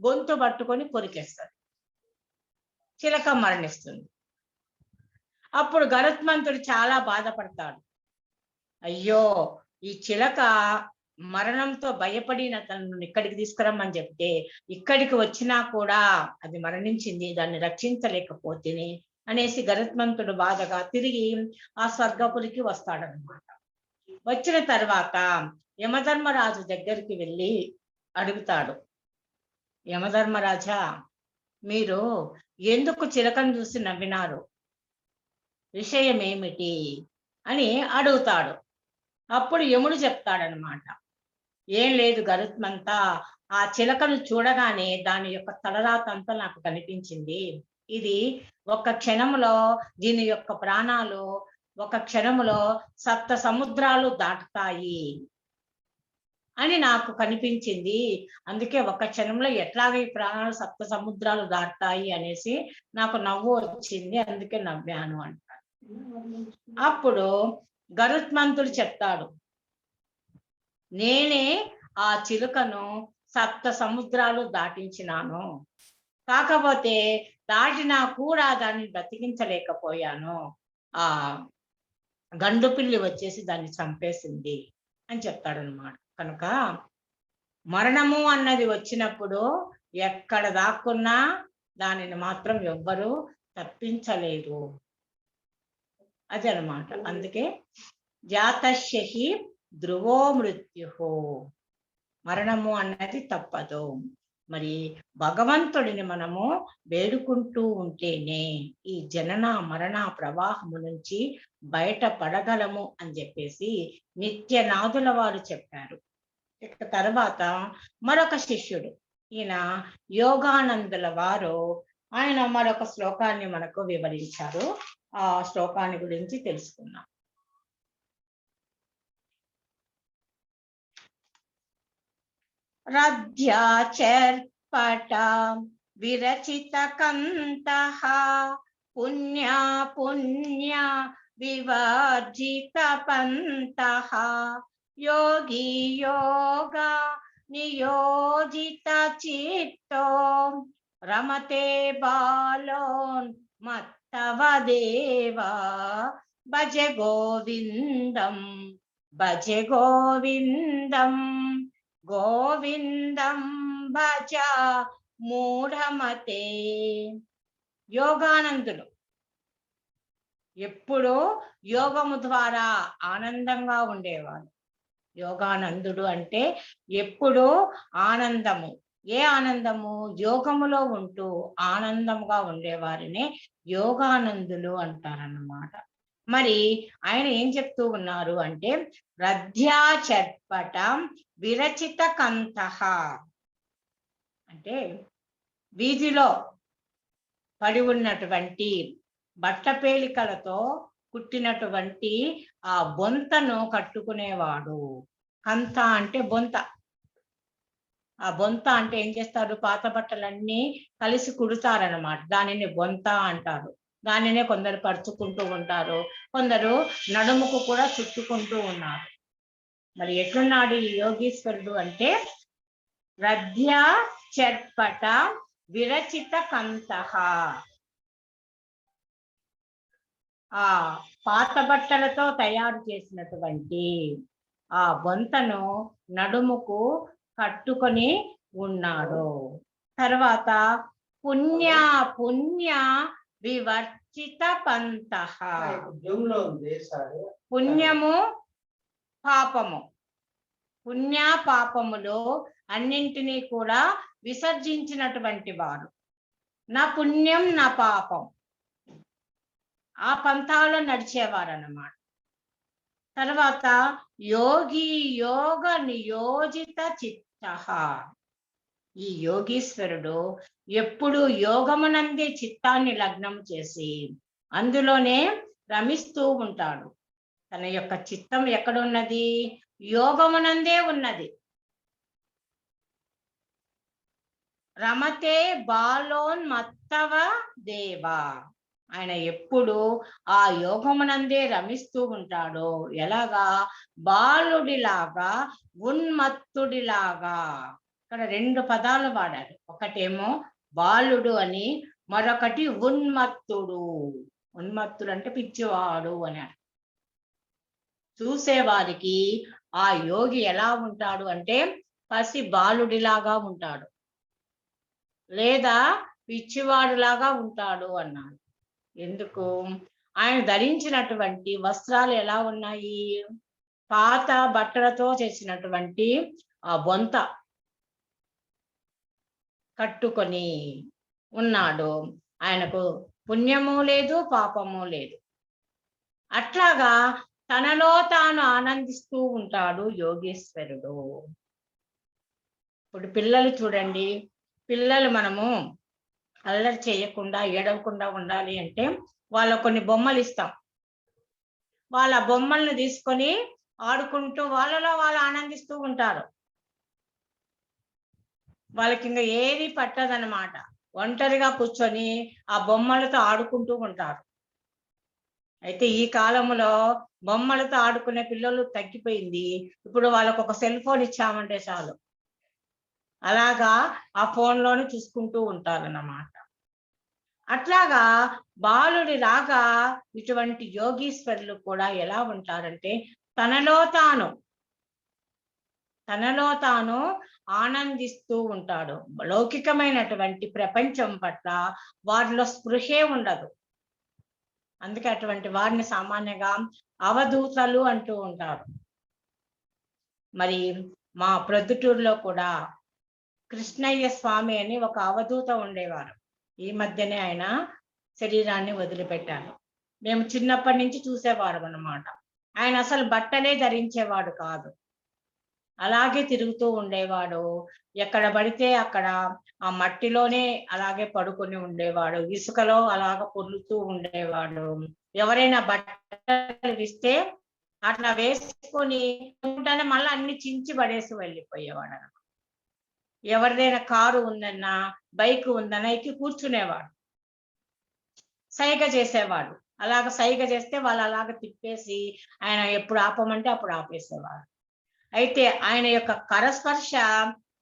గొంతు పట్టుకొని కొరికేస్తాడు. చిలక మరణిస్తుంది. అప్పుడు గరుత్మంతుడు చాలా బాధపడతాడు. అయ్యో, ఈ చిలక మరణంతో భయపడిన తనను ఇక్కడికి తీసుకురమ్మని చెప్తే ఇక్కడికి వచ్చినా కూడా అది మరణించింది, దాన్ని రక్షించలేకపోతేనే అనేసి గరుత్మంతుడు బాధగా తిరిగి ఆ స్వర్గపురికి వస్తాడనమాట. వచ్చిన తర్వాత యమధర్మరాజు దగ్గరికి వెళ్ళి అడుగుతాడు, యమధర్మరాజా, మీరు ఎందుకు చిలకను చూసి నవ్వినారు, విషయం ఏమిటి అని అడుగుతాడు. అప్పుడు యముడు చెప్తాడనమాట, ఏం లేదు గరుత్మంత, ఆ చిలకను చూడగానే దాని యొక్క తలరాత అంతా నాకు కనిపించింది. ఇది ఒక క్షణంలో, దీని యొక్క ప్రాణాలు ఒక క్షణంలో 7 సముద్రాలు దాటుతాయి అని నాకు కనిపించింది. అందుకే ఒక క్షణంలో ఎట్లాగ ఈ ప్రాణాలు 7 సముద్రాలు దాటుతాయి అనేసి నాకు నవ్వు వచ్చింది, అందుకే నవ్వాను అంటాడు. అప్పుడు గరుత్మంతుడు చెప్తాడు, నేనే ఆ చిలుకను 7 సముద్రాలు దాటించినాను, కాకపోతే దాటినా కూడా దాన్ని బ్రతికించలేకపోయాను, ఆ గండు పిల్లి వచ్చేసి దాన్ని చంపేసింది అని చెప్తాడనమాట. కనుక మరణము అన్నది వచ్చినప్పుడు ఎక్కడ దాక్కున్నా దానిని మాత్రం ఎవ్వరూ తప్పించలేరు, అది అనమాట. అందుకే జాతస్యహి ధ్రువో మృత్యు, మరణము అన్నది తప్పదు. మరి భగవంతుడిని మనము వేడుకుంటూ ఉంటేనే ఈ జనన మరణ ప్రవాహము నుంచి బయటపడగలము అని చెప్పేసి నిత్యనాథుల వారు చెప్పారు. ఇక తర్వాత మరొక శిష్యుడు, ఈయన యోగానందుల వారు, ఆయన మరొక శ్లోకాన్ని మనకు వివరించారు. ఆ శ్లోకాన్ని గురించి తెలుసుకుందాం. రథ్యాచర్పట విరచిత కంతః పుణ్యా పుణ్య వివర్జిత పంతః యోగి యోగ నియోజిత చిత్తో రమతే బాలోన్ మత్తవ దేవా భజ గోవిందం భజ గోవిందం గోవిందం భజ మూఢమతే. యోగానందుడు ఎప్పుడూ యోగము ద్వారా ఆనందంగా ఉండేవాడు. యోగానందుడు అంటే ఎప్పుడూ ఆనందము. ఏ ఆనందము? యోగములో ఉంటూ ఆనందంగా ఉండేవారినే యోగానందులు అంటారన్నమాట. మరి ఆయన ఏం చెప్తూ ఉన్నారు అంటే, రథ్యాచర్పట విరచిత కంతః అంటే వీధిలో పడి ఉన్నటువంటి బట్టపేలికలతో కుట్టినటువంటి ఆ బొంతను కట్టుకునేవాడు. కంత అంటే బొంత. ఆ బొంత అంటే ఏం చేస్తారు? పాత బట్టలన్నీ కలిసి కుడతారనమాట, దానిని బొంత అంటారు. దానినే కొందరు పరుచుకుంటూ ఉంటారు, కొందరు నడుముకు కూడా చుట్టుకుంటూ ఉన్నారు. మరి ఎట్లున్నాడు ఈ యోగీశ్వరుడు అంటే, రథ్య చర్పట విరచిత కంతః, ఆ పాత బట్టలతో తయారు చేసినటువంటి ఆ బొంతను నడుముకు కట్టుకొని ఉన్నాడు. తర్వాత పుణ్య పుణ్య వివర్జిత పంతః, పుణ్యము పాపము, పుణ్య పాపములు అన్నింటినీ కూడా విసర్జించినటువంటి వారు. నా పుణ్యం నా పాపం, ఆ పంథాలో నడిచేవారు అన్నమాట. తర్వాత యోగి యోగ నియోజిత చిత్తః, ఈ యోగీశ్వరుడు ఎప్పుడు యోగమునందే చిత్తాన్ని లగ్నం చేసి అందులోనే రమిస్తూ ఉంటాడు. తన యొక్క చిత్తం ఎక్కడున్నది? యోగమునందే ఉన్నది. రమతే బాలోన్మత్తవ దేవా, ఆయన ఎప్పుడు ఆ యోగమునందే రమిస్తూ ఉంటాడో. ఎలాగా? బాలుడిలాగా, ఉన్మత్తుడిలాగా. ఇక్కడ 2 పదాలు వాడారు. ఒకటేమో బాలుడు అని, మరొకటి ఉన్మత్తుడు. ఉన్మత్తుడు అంటే పిచ్చివాడు అని. చూసేవారికి ఆ యోగి ఎలా ఉంటాడు అంటే పసి బాలుడిలాగా ఉంటాడు, లేదా పిచ్చివాడులాగా ఉంటాడు అన్నాడు. ఎందుకు? ఆయన ధరించినటువంటి వస్త్రాలు ఎలా ఉన్నాయి? పాత బట్టలతో చేసినటువంటి ఆ బొంత కట్టుకొని ఉన్నాడు. ఆయనకు పుణ్యము లేదు, పాపము లేదు. అట్లాగా తనలో తాను ఆనందిస్తూ ఉంటాడు యోగేశ్వరుడు. ఇప్పుడు పిల్లలు చూడండి, పిల్లలు మనము అల్లరి చేయకుండా ఏడవకుండా ఉండాలి అంటే వాళ్ళ కొన్ని బొమ్మలు ఇస్తాం. వాళ్ళ బొమ్మలను తీసుకొని ఆడుకుంటూ వాళ్ళలో వాళ్ళు ఆనందిస్తూ ఉంటారు. వాళ్ళకి ఇంకా ఏది పట్టదన్నమాట. ఒంటరిగా కూర్చొని ఆ బొమ్మలతో ఆడుకుంటూ ఉంటారు. అయితే ఈ కాలంలో బొమ్మలతో ఆడుకునే పిల్లలు తగ్గిపోయింది. ఇప్పుడు వాళ్ళకు ఒక సెల్ ఫోన్ ఇచ్చామంటే చాలు, అలాగా ఆ ఫోన్లోనే చూసుకుంటూ ఉంటారన్నమాట. అట్లాగా బాలుడి లాగా ఇటువంటి యోగీశ్వరులు కూడా ఎలా ఉంటారంటే తనలో తాను ఆనందిస్తూ ఉంటాడు. లౌకికమైనటువంటి ప్రపంచం పట్ల వారిలో స్పృహే ఉండదు. అందుకే అటువంటి వారిని సామాన్యంగా అవధూతలు అంటూ ఉంటారు. మరి మా ప్రొద్దుటూరులో కూడా కృష్ణయ్య స్వామి అని ఒక అవధూత ఉండేవారు. ఈ మధ్యనే ఆయన శరీరాన్ని వదిలిపెట్టారు. మేము చిన్నప్పటి నుంచి చూసేవారు అన్నమాట. ఆయన అసలు బట్టలే ధరించేవాడు కాదు, అలాగే తిరుగుతూ ఉండేవాడు. ఎక్కడ పడితే అక్కడ ఆ మట్టిలోనే అలాగే పడుకొని ఉండేవాడు, ఇసుకలో అలాగ పొర్లుతూ ఉండేవాడు. ఎవరైనా బట్టలు ఇస్తే అట్లా వేసుకొని ఉంటేనే మళ్ళీ అన్ని చించి పడేసి వెళ్ళిపోయేవాడు. ఎవరిదైనా కారు ఉందన్నా, బైక్ ఉందన్నా ఎక్కి కూర్చునేవాడు, సైగ చేసేవాడు. అలాగ సైగ చేస్తే వాళ్ళు అలాగ తిప్పేసి ఆయన ఎప్పుడు ఆపమంటే అప్పుడు ఆపేసేవాడు. అయితే ఆయన యొక్క కరస్పర్శ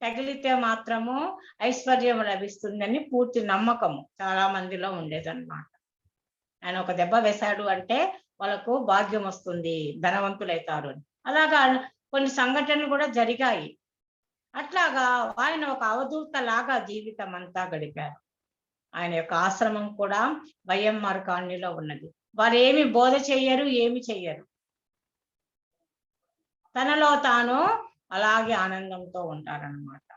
తగిలితే మాత్రము ఐశ్వర్యం లభిస్తుందని పూర్తి నమ్మకము చాలా మందిలో ఉండేదన్నమాట. ఆయన ఒక దెబ్బ వేశాడు అంటే వాళ్ళకు భాగ్యం వస్తుంది, ధనవంతులైతారు అని. అలాగా కొన్ని సంఘటనలు కూడా జరిగాయి. అట్లాగా ఆయన ఒక అవధూత లాగా జీవితం అంతా గడిపారు. ఆయన యొక్క ఆశ్రమం కూడా వైఎంఆర్ కాలనీలో ఉన్నది. వారు ఏమి బోధ చెయ్యరు, ఏమి చెయ్యరు, తనలో తాను అలాగే ఆనందంతో ఉంటారన్నమాట.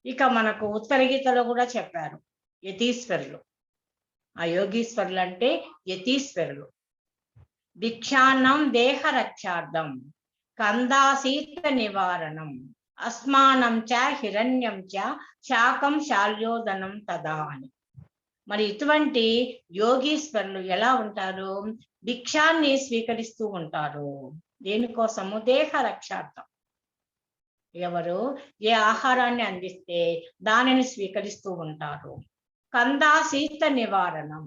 ఇక మనకు ఉత్తర గీతలో కూడా చెప్పారు యతీశ్వరులు. ఆ యోగీశ్వరులు అంటే యతీశ్వరులు. భిక్షాన్నం దేహ రక్షార్థం కందాశీత నివారణం అస్మానం చ హిరణ్యం చ శాకం శాల్యోదనం తదా అని. మరి ఇటువంటి యోగీశ్వరులు ఎలా ఉంటారు? భిక్షాన్ని స్వీకరిస్తూ ఉంటారు. దేనికోసము? దేహ రక్షార్థం. ఎవరు ఏ ఆహారాన్ని అందిస్తే దానిని స్వీకరిస్తూ ఉంటారు. కందాశీత నివారణం,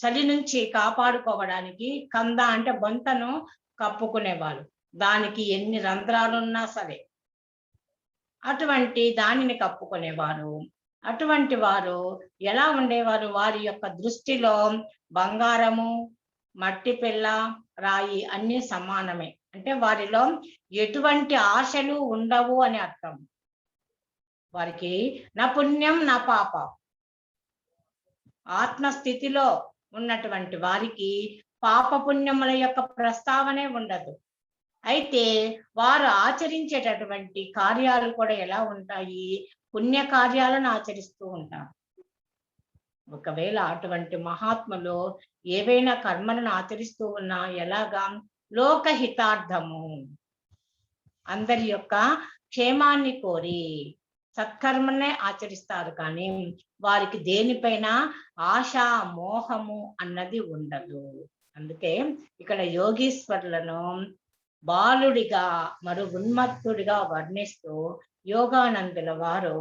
చలి నుంచి కాపాడుకోవడానికి కంద అంటే బొంతను కప్పుకునేవాళ్ళు. దానికి ఎన్ని రంధ్రాలున్నా సరే అటువంటి దానిని కప్పుకునేవారు. అటువంటి వారు ఎలా ఉండేవారు? వారి యొక్క దృష్టిలో బంగారము, మట్టి పిల్ల, రాయి అన్ని సమానమే. అంటే వారిలో ఎటువంటి ఆశలు ఉండవు అని అర్థం. వారికి నా పుణ్యం నా పాపం, ఆత్మస్థితిలో ఉన్నటువంటి వారికి పాప పుణ్యముల యొక్క ప్రస్తావనే ఉండదు. అయితే వారు ఆచరించేటటువంటి కార్యాలు కూడా ఎలా ఉంటాయి? పుణ్య కార్యాలను ఆచరిస్తూ ఉంటారు. ఒకవేళ అటువంటి మహాత్ములు ఏవైనా కర్మలను ఆచరిస్తూ ఉన్నా ఎలాగా? లోకహితార్థము, అందరి యొక్క క్షేమాన్ని కోరి సత్కర్మనే ఆచరిస్తారు. కానీ వారికి దేనిపైన ఆశ మోహము అన్నది ఉండదు. అందుకే ఇక్కడ యోగీశ్వరులను బాలుడిగా మరో ఉన్మత్తుడిగా వర్ణిస్తూ యోగానందుల వారు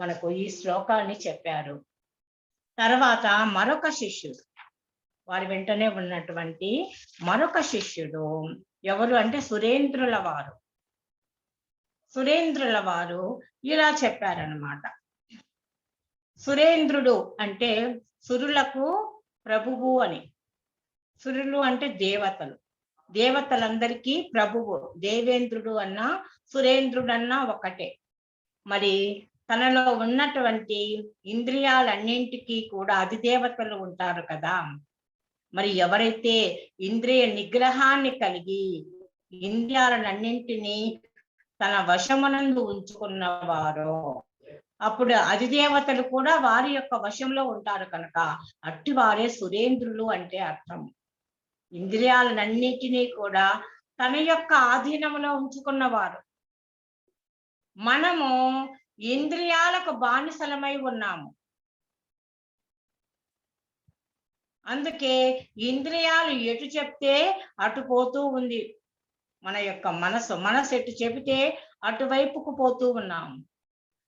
మనకు ఈ శ్లోకాన్ని చెప్పారు. తర్వాత మరొక శిష్యుడు, వారి వెంటనే ఉన్నటువంటి మరొక శిష్యుడు ఎవరు అంటే సురేంద్రుల వారు. సురేంద్రుల వారు ఇలా చెప్పారన్నమాట. సురేంద్రుడు అంటే సురులకు ప్రభువు అని. సురులు అంటే దేవతలు. దేవతలందరికీ ప్రభువు. దేవేంద్రుడు అన్నా సురేంద్రుడు అన్నా ఒకటే. మరి తనలో ఉన్నటువంటి ఇంద్రియాలన్నింటికీ కూడా అధిదేవతలు ఉంటారు కదా. మరి ఎవరైతే ఇంద్రియ నిగ్రహాన్ని కలిగి ఇంద్రియాలన్నింటినీ తన వశమునందు ఉంచుకున్నవారో అప్పుడు అధిదేవతలు కూడా వారి యొక్క వశంలో ఉంటారు కనుక అట్టి వారే సురేంద్రులు అంటే అర్థం. ఇంద్రియాలన్నిటినీ కూడా తన యొక్క ఆధీనంలో ఉంచుకున్నవారు. మనము ఇంద్రియాలకు బానిసలమై ఉన్నాము. అందుకే ఇంద్రియాలు ఎటు చెప్తే అటు పోతూ ఉంది. మన యొక్క మనసు ఎటు చెబితే అటువైపుకు పోతూ ఉన్నాము.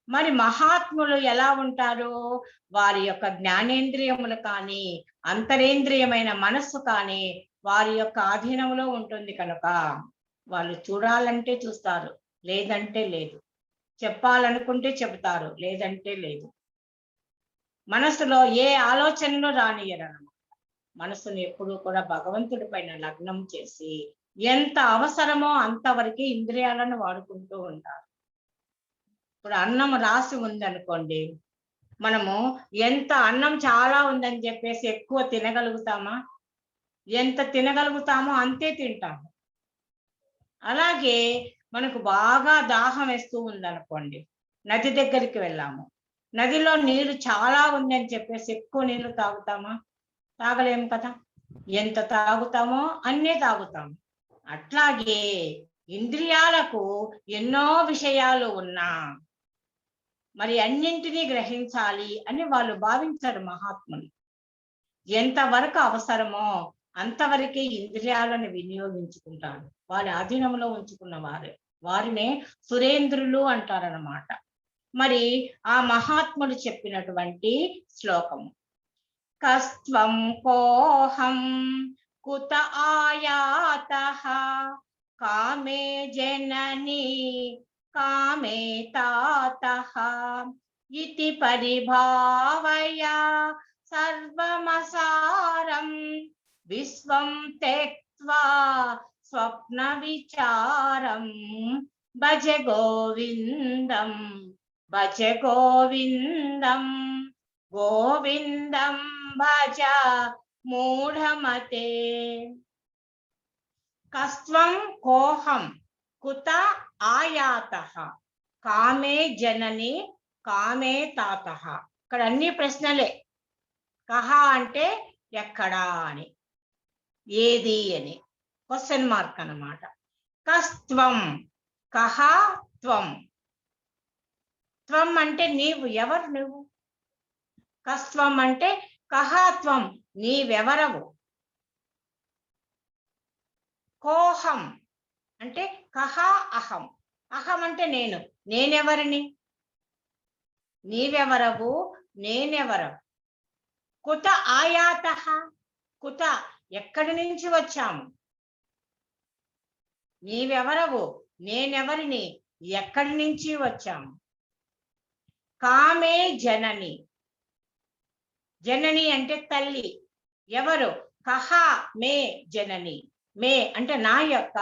మరి మహాత్ములు ఎలా ఉంటారు? వారి యొక్క జ్ఞానేంద్రియములు కానీ అంతరేంద్రియమైన మనస్సు కానీ వారి యొక్క ఆధీనంలో ఉంటుంది కనుక వాళ్ళు చూడాలంటే చూస్తారు, లేదంటే లేదు. చెప్పాలనుకుంటే చెబుతారు, లేదంటే లేదు. మనసులో ఏ ఆలోచనలు రానియరన్నమాట. మనసును ఎప్పుడూ కూడా భగవంతుడి పైన లగ్నం చేసి ఎంత అవసరమో అంతవరకు ఇంద్రియాలను వాడుకుంటూ ఉంటారు. ఇప్పుడు అన్నం రాసి ఉందనుకోండి, మనము ఎంత అన్నం చాలా ఉందని చెప్పేసి ఎక్కువ తినగలుగుతామా? ఎంత తినగలుగుతామో అంతే తింటాము. అలాగే మనకు బాగా దాహం వేస్తూ ఉందనుకోండి, నది దగ్గరికి వెళ్ళాము, నదిలో నీళ్లు చాలా ఉందని చెప్పేసి ఎక్కువ నీళ్లు తాగుతామా? తాగలేము కదా. ఎంత తాగుతామో అన్నే తాగుతాము. అట్లాగే ఇంద్రియాలకు ఎన్నో విషయాలు ఉన్నా మరి అన్నింటినీ గ్రహించాలి అని వాళ్ళు భావించారు మహాత్ములు. ఎంతవరకు అవసరమో అంతవరకే ఇంద్రియాలను వినియోగించుకుంటారు. వారి ఆధీనంలో ఉంచుకున్న వారినే సురేంద్రులు అంటారన్నమాట. మరి ఆ మహాత్ముడు చెప్పినటువంటి శ్లోకము, కస్త్వం కోహం కుత ఆయాతః కామే జనని కామే తాతః ఇతి పరిభావయ సర్వమసారం విశ్వం త్యక్త్వా స్వప్న విచారం భజ గోవిందం భజ గోవిందం గోవిందం భజ మూఢమతే. కస్త్వం కోహం కుత ఆయాతః కామే జనని కామే తాతః. ఇక్కడ అన్ని ప్రశ్నలే. కహ అంటే ఎక్కడా అని, ఏది అని క్వశ్చన్ మార్క్ అన్నమాట. కస్త్వం, కహ త్వం. త్వం అంటే నీవు, ఎవరు నువ్వు? కస్త్వం అంటే కహ త్వం, నీవెవరవు? కోహం అంటే కహ అహం, అహం అంటే నేను, నేనెవరిని? నీవెవరవు, నేనెవరవు? కుత ఆయాతః, కుత ఎక్కడి నుంచి వచ్చాము? నీవెవరవు, నేనెవరిని, ఎక్కడి నుంచి వచ్చాము? కామే జనని, జనని అంటే తల్లి. ఎవరు? కహ మే జనని, మే అంటే నా యొక్క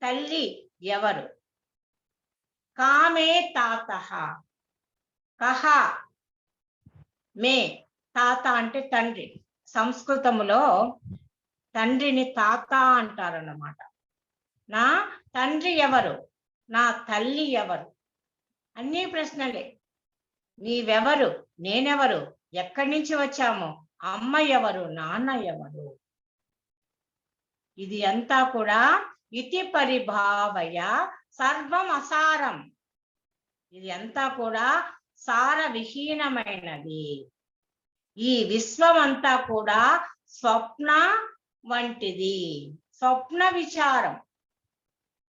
తల్లి ఎవరు? కామే తాతః, కహ మే, తాత అంటే తండ్రి. సంస్కృతములో తండ్రిని తాత అంటారన్నమాట. నా తండ్రి ఎవరు, నా తల్లి ఎవరు? అన్ని ప్రశ్నలే. నీవెవరు, నేనెవరు, ఎక్కడి నుంచి వచ్చాము, అమ్మ ఎవరు, నాన్న ఎవరు? ఇది అంతా కూడా ఇతి పరిభావయ సర్వం అసారం. ఇది అంతా కూడా సార విహీనమైనది. ఈ విశ్వం అంతా కూడా స్వప్న వంటిది, స్వప్న విచారం.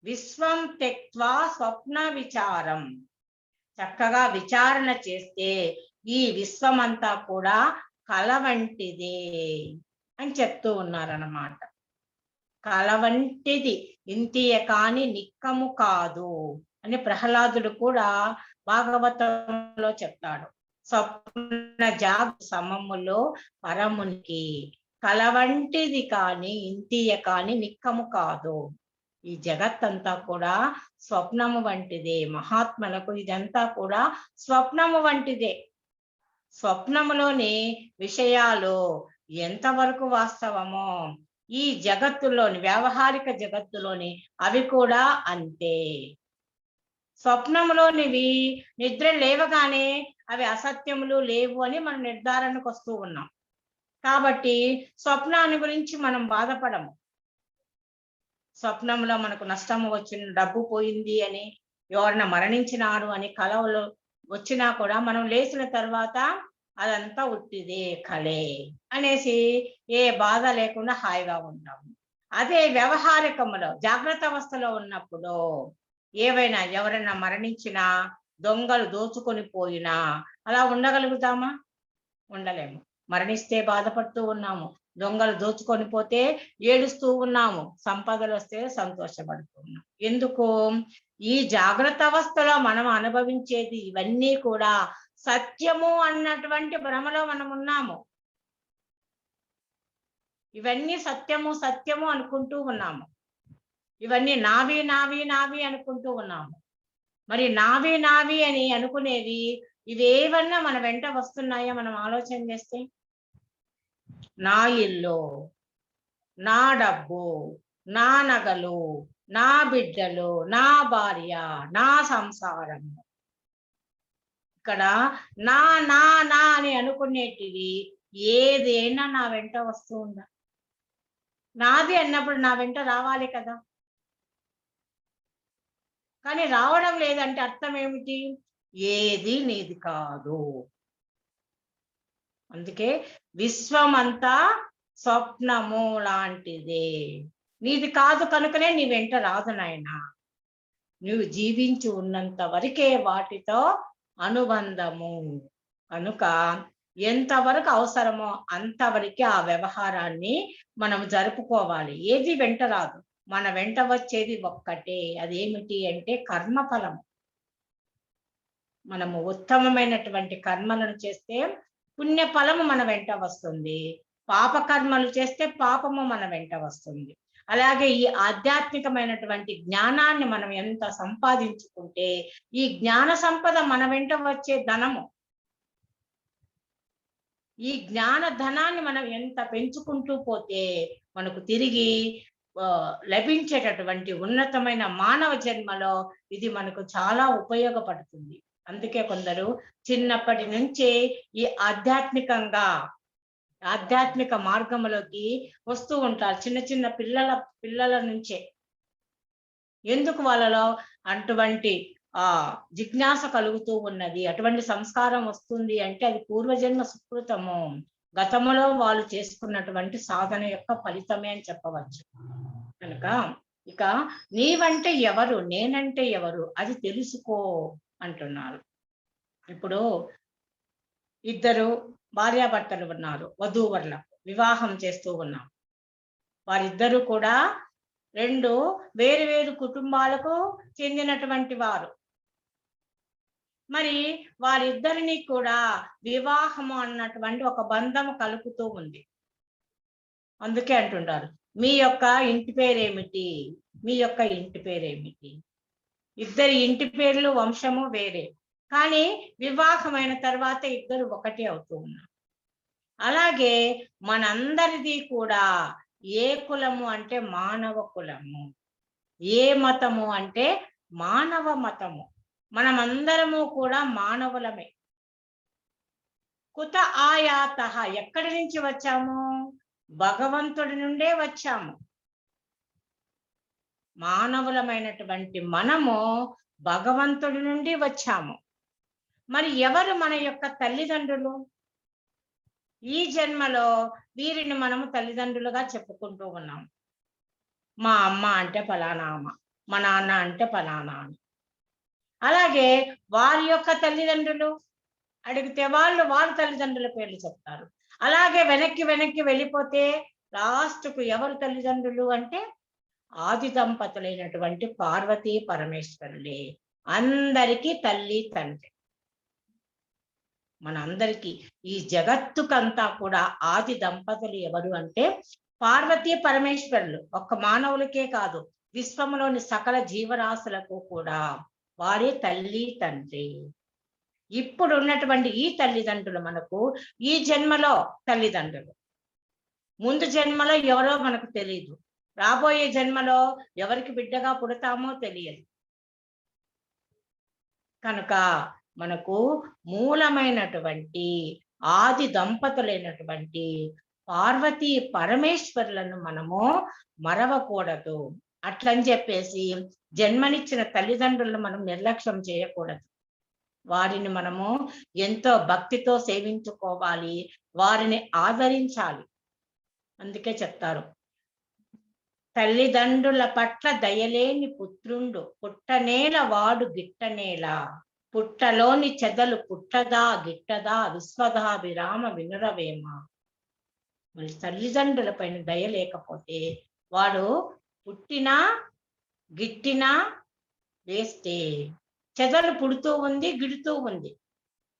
విశ్వం త్యక్త్వా స్వప్న విచారం. చక్కగా విచారణ చేస్తే ఈ విశ్వం అంతా కూడా కల వంటిదే అని చెప్తూ ఉన్నారన్నమాట. కల వంటిది, ఇంతియ కాని నిక్కము కాదు అని ప్రహ్లాదుడు కూడా భాగవతంలో చెప్తాడు. స్వప్న జాగ సమములో పరమునికి కల వంటిది కాని ఇంతియ కాని నిక్కము కాదు. ఈ జగత్తంతా కూడా స్వప్నము వంటిదే. మహాత్మలకు ఇదంతా కూడా స్వప్నము వంటిదే. స్వప్నములోని విషయాలు ఎంతవరకు వాస్తవమో ఈ జగత్తులోని, వ్యావహారిక జగత్తులోని అవి కూడా అంతే. స్వప్నములోనివి నిద్ర లేవగానే అవి అసత్యములు లేవు అని మనం నిర్ధారణకు వస్తూ ఉన్నాం. కాబట్టి స్వప్నాన్ని గురించి మనం బాధపడము. స్వప్నంలో మనకు నష్టము వచ్చిన, డబ్బు పోయింది అని, ఎవరైనా మరణించినారు అని కలవలు వచ్చినా కూడా మనం లేచిన తర్వాత అదంతా ఉట్టిదే, కలే అనేసి ఏ బాధ లేకుండా హాయిగా ఉంటాము. అదే వ్యవహారికములో జాగ్రత్త అవస్థలో ఉన్నప్పుడు ఏవైనా ఎవరైనా మరణించినా, దొంగలు దోచుకొని పోయినా అలా ఉండగలుగుతామా? ఉండలేము. మరణిస్తే బాధపడుతూ ఉన్నాము, దొంగలు దోచుకొని పోతే ఏడుస్తూ ఉన్నాము, సంపదలు వస్తే సంతోషపడుతున్నాం. ఎందుకు? ఈ జాగ్రత్త అవస్థలో మనం అనుభవించేది ఇవన్నీ కూడా సత్యము అన్నటువంటి భ్రమలో మనం ఉన్నాము. ఇవన్నీ సత్యము సత్యము అనుకుంటూ ఉన్నాము. ఇవన్నీ నావి నావి నావి అనుకుంటూ ఉన్నాము. మరి నావి నావి అని అనుకునేవి ఇవేవన్నా మన వెంట వస్తున్నాయో మనం ఆలోచన చేస్తే, నా ఇల్లు, నా డబ్బు, నా నగలు, నా బిడ్డలు, నా భార్య, నా సంసారం, ఇక్కడ నా నా నా అని అనుకునేటివి ఏదైనా నా వెంట వస్తూ ఉందా? నాది అన్నప్పుడు నా వెంట రావాలి కదా. కానీ రావడం లేదంటే అర్థం ఏమిటి? ఏది నీది కాదు. అందుకే విశ్వమంతా స్వప్నము లాంటిదే. నీది కాదు కనుకనే నీ వెంట రాదు నాయన. నువ్వు జీవించి ఉన్నంత వరకే వాటితో అనుబంధము. కనుక ఎంతవరకు అవసరమో అంతవరకే ఆ వ్యవహారాన్ని మనం జరుపుకోవాలి. ఏది వెంట రాదు. మన వెంట వచ్చేది ఒక్కటే. అదేమిటి అంటే కర్మఫలం. మనము ఉత్తమమైనటువంటి కర్మలను చేస్తే పుణ్యఫలము మన వెంట వస్తుంది, పాపకర్మలు చేస్తే పాపము మన వెంట వస్తుంది. అలాగే ఈ ఆధ్యాత్మికమైనటువంటి జ్ఞానాన్ని మనం ఎంత సంపాదించుకుంటే ఈ జ్ఞాన సంపద మన వెంట వచ్చే ధనము. ఈ జ్ఞాన ధనాన్ని మనం ఎంత పెంచుకుంటూ పోతే మనకు తిరిగి లభించేటటువంటి ఉన్నతమైన మానవ జన్మలో ఇది మనకు చాలా ఉపయోగపడుతుంది. అందుకే కొందరు చిన్నప్పటి నుంచే ఈ ఆధ్యాత్మిక మార్గంలోకి వస్తూ ఉంటారు. చిన్న చిన్న పిల్లల నుంచే. ఎందుకు వాళ్ళలో అటువంటి జిజ్ఞాస కలుగుతూ ఉన్నది, అటువంటి సంస్కారం వస్తుంది అంటే అది పూర్వజన్మ సుకృతము, గతంలో వాళ్ళు చేసుకున్నటువంటి సాధన యొక్క ఫలితమే అని చెప్పవచ్చు. కనుక ఇక నీవంటే ఎవరు, నేనంటే ఎవరు అది తెలుసుకో అంటున్నారు. ఇప్పుడు ఇద్దరు భార్యాభర్తలు ఉన్నారు, వధూవరులకు వివాహం చేస్తూ ఉన్నాం. వారిద్దరూ కూడా రెండు వేరు వేరు కుటుంబాలకు చెందినటువంటి వారు. మరి వారిద్దరిని కూడా వివాహము అన్నటువంటి ఒక బంధము కలుపుతూ ఉంది. అందుకే అంటుంటారు, మీ యొక్క ఇంటి పేరేమిటి, మీ యొక్క ఇంటి పేరేమిటి. ఇద్దరి ఇంటి పేర్లు వంశము వేరే, కానీ వివాహమైన తర్వాత ఇద్దరు ఒకటి అవుతూ ఉన్నారు. అలాగే మనందరిది కూడా ఏ కులము అంటే మానవ కులము, ఏ మతము అంటే మానవ మతము. మనమందరము కూడా మానవులమే. కుత ఆయాత, ఎక్కడి నుంచి వచ్చాము? భగవంతుడి నుండే వచ్చాము. మానవులమైనటువంటి మనము భగవంతుడి నుండి వచ్చాము. మరి ఎవరు మన యొక్క తల్లిదండ్రులు? ఈ జన్మలో వీరిని మనము తల్లిదండ్రులుగా చెప్పుకుంటూ ఉన్నాం. మా అమ్మ అంటే ఫలానా అమ్మ, మా నాన్న అంటే ఫలానా అని. అలాగే వారి యొక్క తల్లిదండ్రులు అడిగితే వాళ్ళ తల్లిదండ్రుల పేర్లు చెప్తారు. అలాగే వెనక్కి వెళ్ళిపోతే లాస్ట్కు ఎవరు తల్లిదండ్రులు అంటే ఆది దంపతులైనటువంటి పార్వతీ పరమేశ్వరులే అందరికీ తల్లి తండ్రి. మనందరికీ ఈ జగత్తుకంతా కూడా ఆది దంపతులు ఎవరు అంటే పార్వతీ పరమేశ్వరులు. ఒక్క మానవులకే కాదు, విశ్వంలోని సకల జీవరాశులకు కూడా వారే తల్లి తండ్రి. ఇప్పుడు ఉన్నటువంటి ఈ తల్లిదండ్రులు మనకు ఈ జన్మలో తల్లిదండ్రులు, ముందు జన్మలో ఎవరో మనకు తెలియదు, రాబోయే జన్మలో ఎవరికి బిడ్డగా పుడతామో తెలియదు. కనుక మనకు మూలమైనటువంటి ఆది దంపతులైనటువంటి పార్వతీ పరమేశ్వరులను మనము మరవకూడదు. అట్లని చెప్పేసి జన్మనిచ్చిన తల్లిదండ్రులను మనం నిర్లక్ష్యం చేయకూడదు. వారిని మనము ఎంతో భక్తితో సేవించుకోవాలి, వారిని ఆదరించాలి. అందుకే చెప్తారు, తల్లిదండ్రుల పట్ల దయలేని పుత్రుండు పుట్టనేల వాడు గిట్టనేల, పుట్టలోని చెదలు పుట్టదా గిట్టదా విశ్వదాభిరామ వినురవేమ. మరి తల్లిదండ్రుల పైన దయ లేకపోతే వాడు పుట్టినా గిట్టినా వేస్తే. చెదలు పుడుతూ ఉంది, గిడుతూ ఉంది.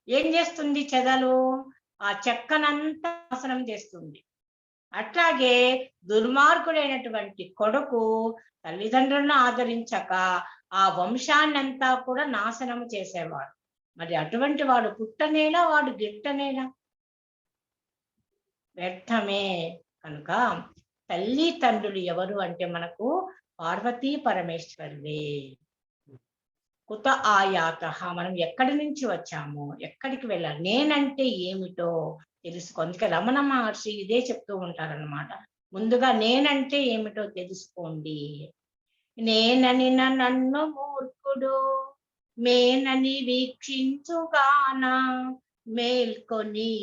ఏం చేస్తుంది చెదలు? ఆ చెక్కనంతా నాశనం చేస్తుంది. అట్లాగే దుర్మార్గుడైనటువంటి కొడుకు తల్లిదండ్రులను ఆదరించక ఆ వంశాన్నంతా కూడా నాశనం చేసేవాడు. మరి అటువంటి వాడు పుట్టనేలా, వాడు గిట్టనేలా, వ్యర్థమే. కనుక తల్లి తండ్రులు ఎవరు అంటే మనకు పార్వతీ పరమేశ్వరులే. కుత ఆయాత, మనం ఎక్కడి నుంచి వచ్చామో, ఎక్కడికి వెళ్ళాలి, నేనంటే ఏమిటో తెలుసుకో. అందుకే రమణ మహర్షి ఇదే చెప్తూ ఉంటారన్నమాట. ముందుగా నేనంటే ఏమిటో తెలుసుకోండి. నేనని నన్ను మూర్ఖుడు మేనని వీక్షించుగాన, మేల్కొని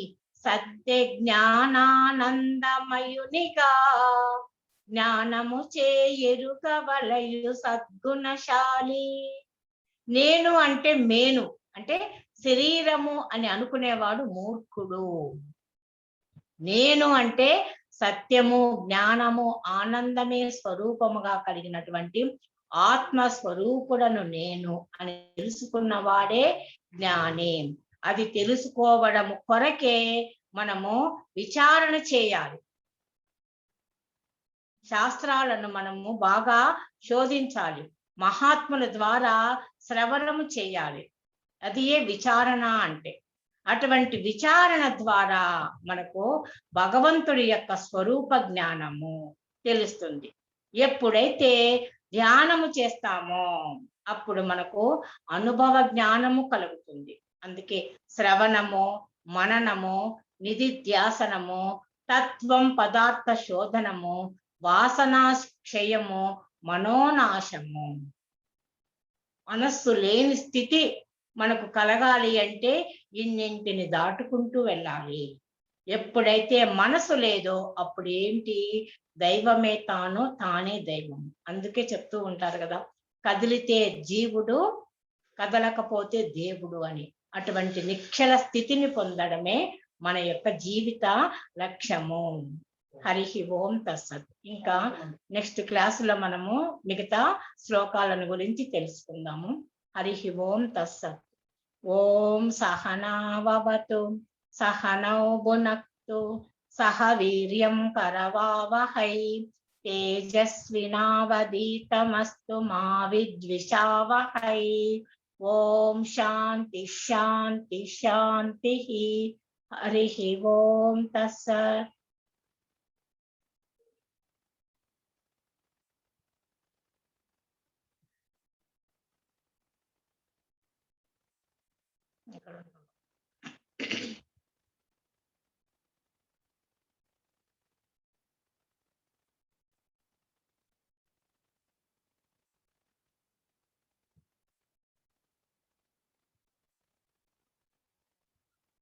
సత్య జ్ఞానానందమయునిగా, జ్ఞానము చేరుక వలయు సద్గుణశాలి. నేను అంటే మేను అంటే శరీరము అని అనుకునేవాడు మూర్ఖుడు. నేను అంటే సత్యము, జ్ఞానము, ఆనందమే స్వరూపముగా కలిగినటువంటి ఆత్మస్వరూపుడను నేను అని తెలుసుకున్నవాడే జ్ఞాని. అది తెలుసుకోవడము కొరకే మనము విచారణ చేయాలి. శాస్త్రాలను మనము బాగా శోధించాలి, మహాత్ముల ద్వారా శ్రవణము చేయాలి. అది ఏ విచారణ అంటే. అటువంటి విచారణ ద్వారా మనకు భగవంతుడి యొక్క స్వరూప జ్ఞానము తెలుస్తుంది. ఎప్పుడైతే ధ్యానము చేస్తామో అప్పుడు మనకు అనుభవ జ్ఞానము కలుగుతుంది. అందుకే శ్రవణము, మననము, నిధిధ్యాసనము, తత్వం పదార్థ శోధనము, వాసనాక్షయము, మనోనాశము. మనస్సు లేని స్థితి మనకు కలగాలి అంటే ఇన్నింటిని దాటుకుంటూ వెళ్ళాలి. ఎప్పుడైతే మనసు లేదో అప్పుడు ఏంటి? దైవమే తాను, తానే దైవం. అందుకే చెప్తూ ఉంటారు కదా, కదిలితే జీవుడు, కదలకపోతే దేవుడు అని. అటువంటి నిశ్చల స్థితిని పొందడమే మన యొక్క జీవిత లక్ష్యము. హరి ఓం తస్సత్. ఇంకా నెక్స్ట్ క్లాసులో మనము మిగతా శ్లోకాలను గురించి తెలుసుకుందాము. హరి ఓం తస్సత్. ఓం సహనావతు సహనౌ భునక్తు సహ వీర్యం కరవావహై తేజస్వినావదీతమస్తు మా విద్విషావహై. ఓం శాంతి శాంతి శాంతి. హరి ఓం తస్సత్. ఇక్కడ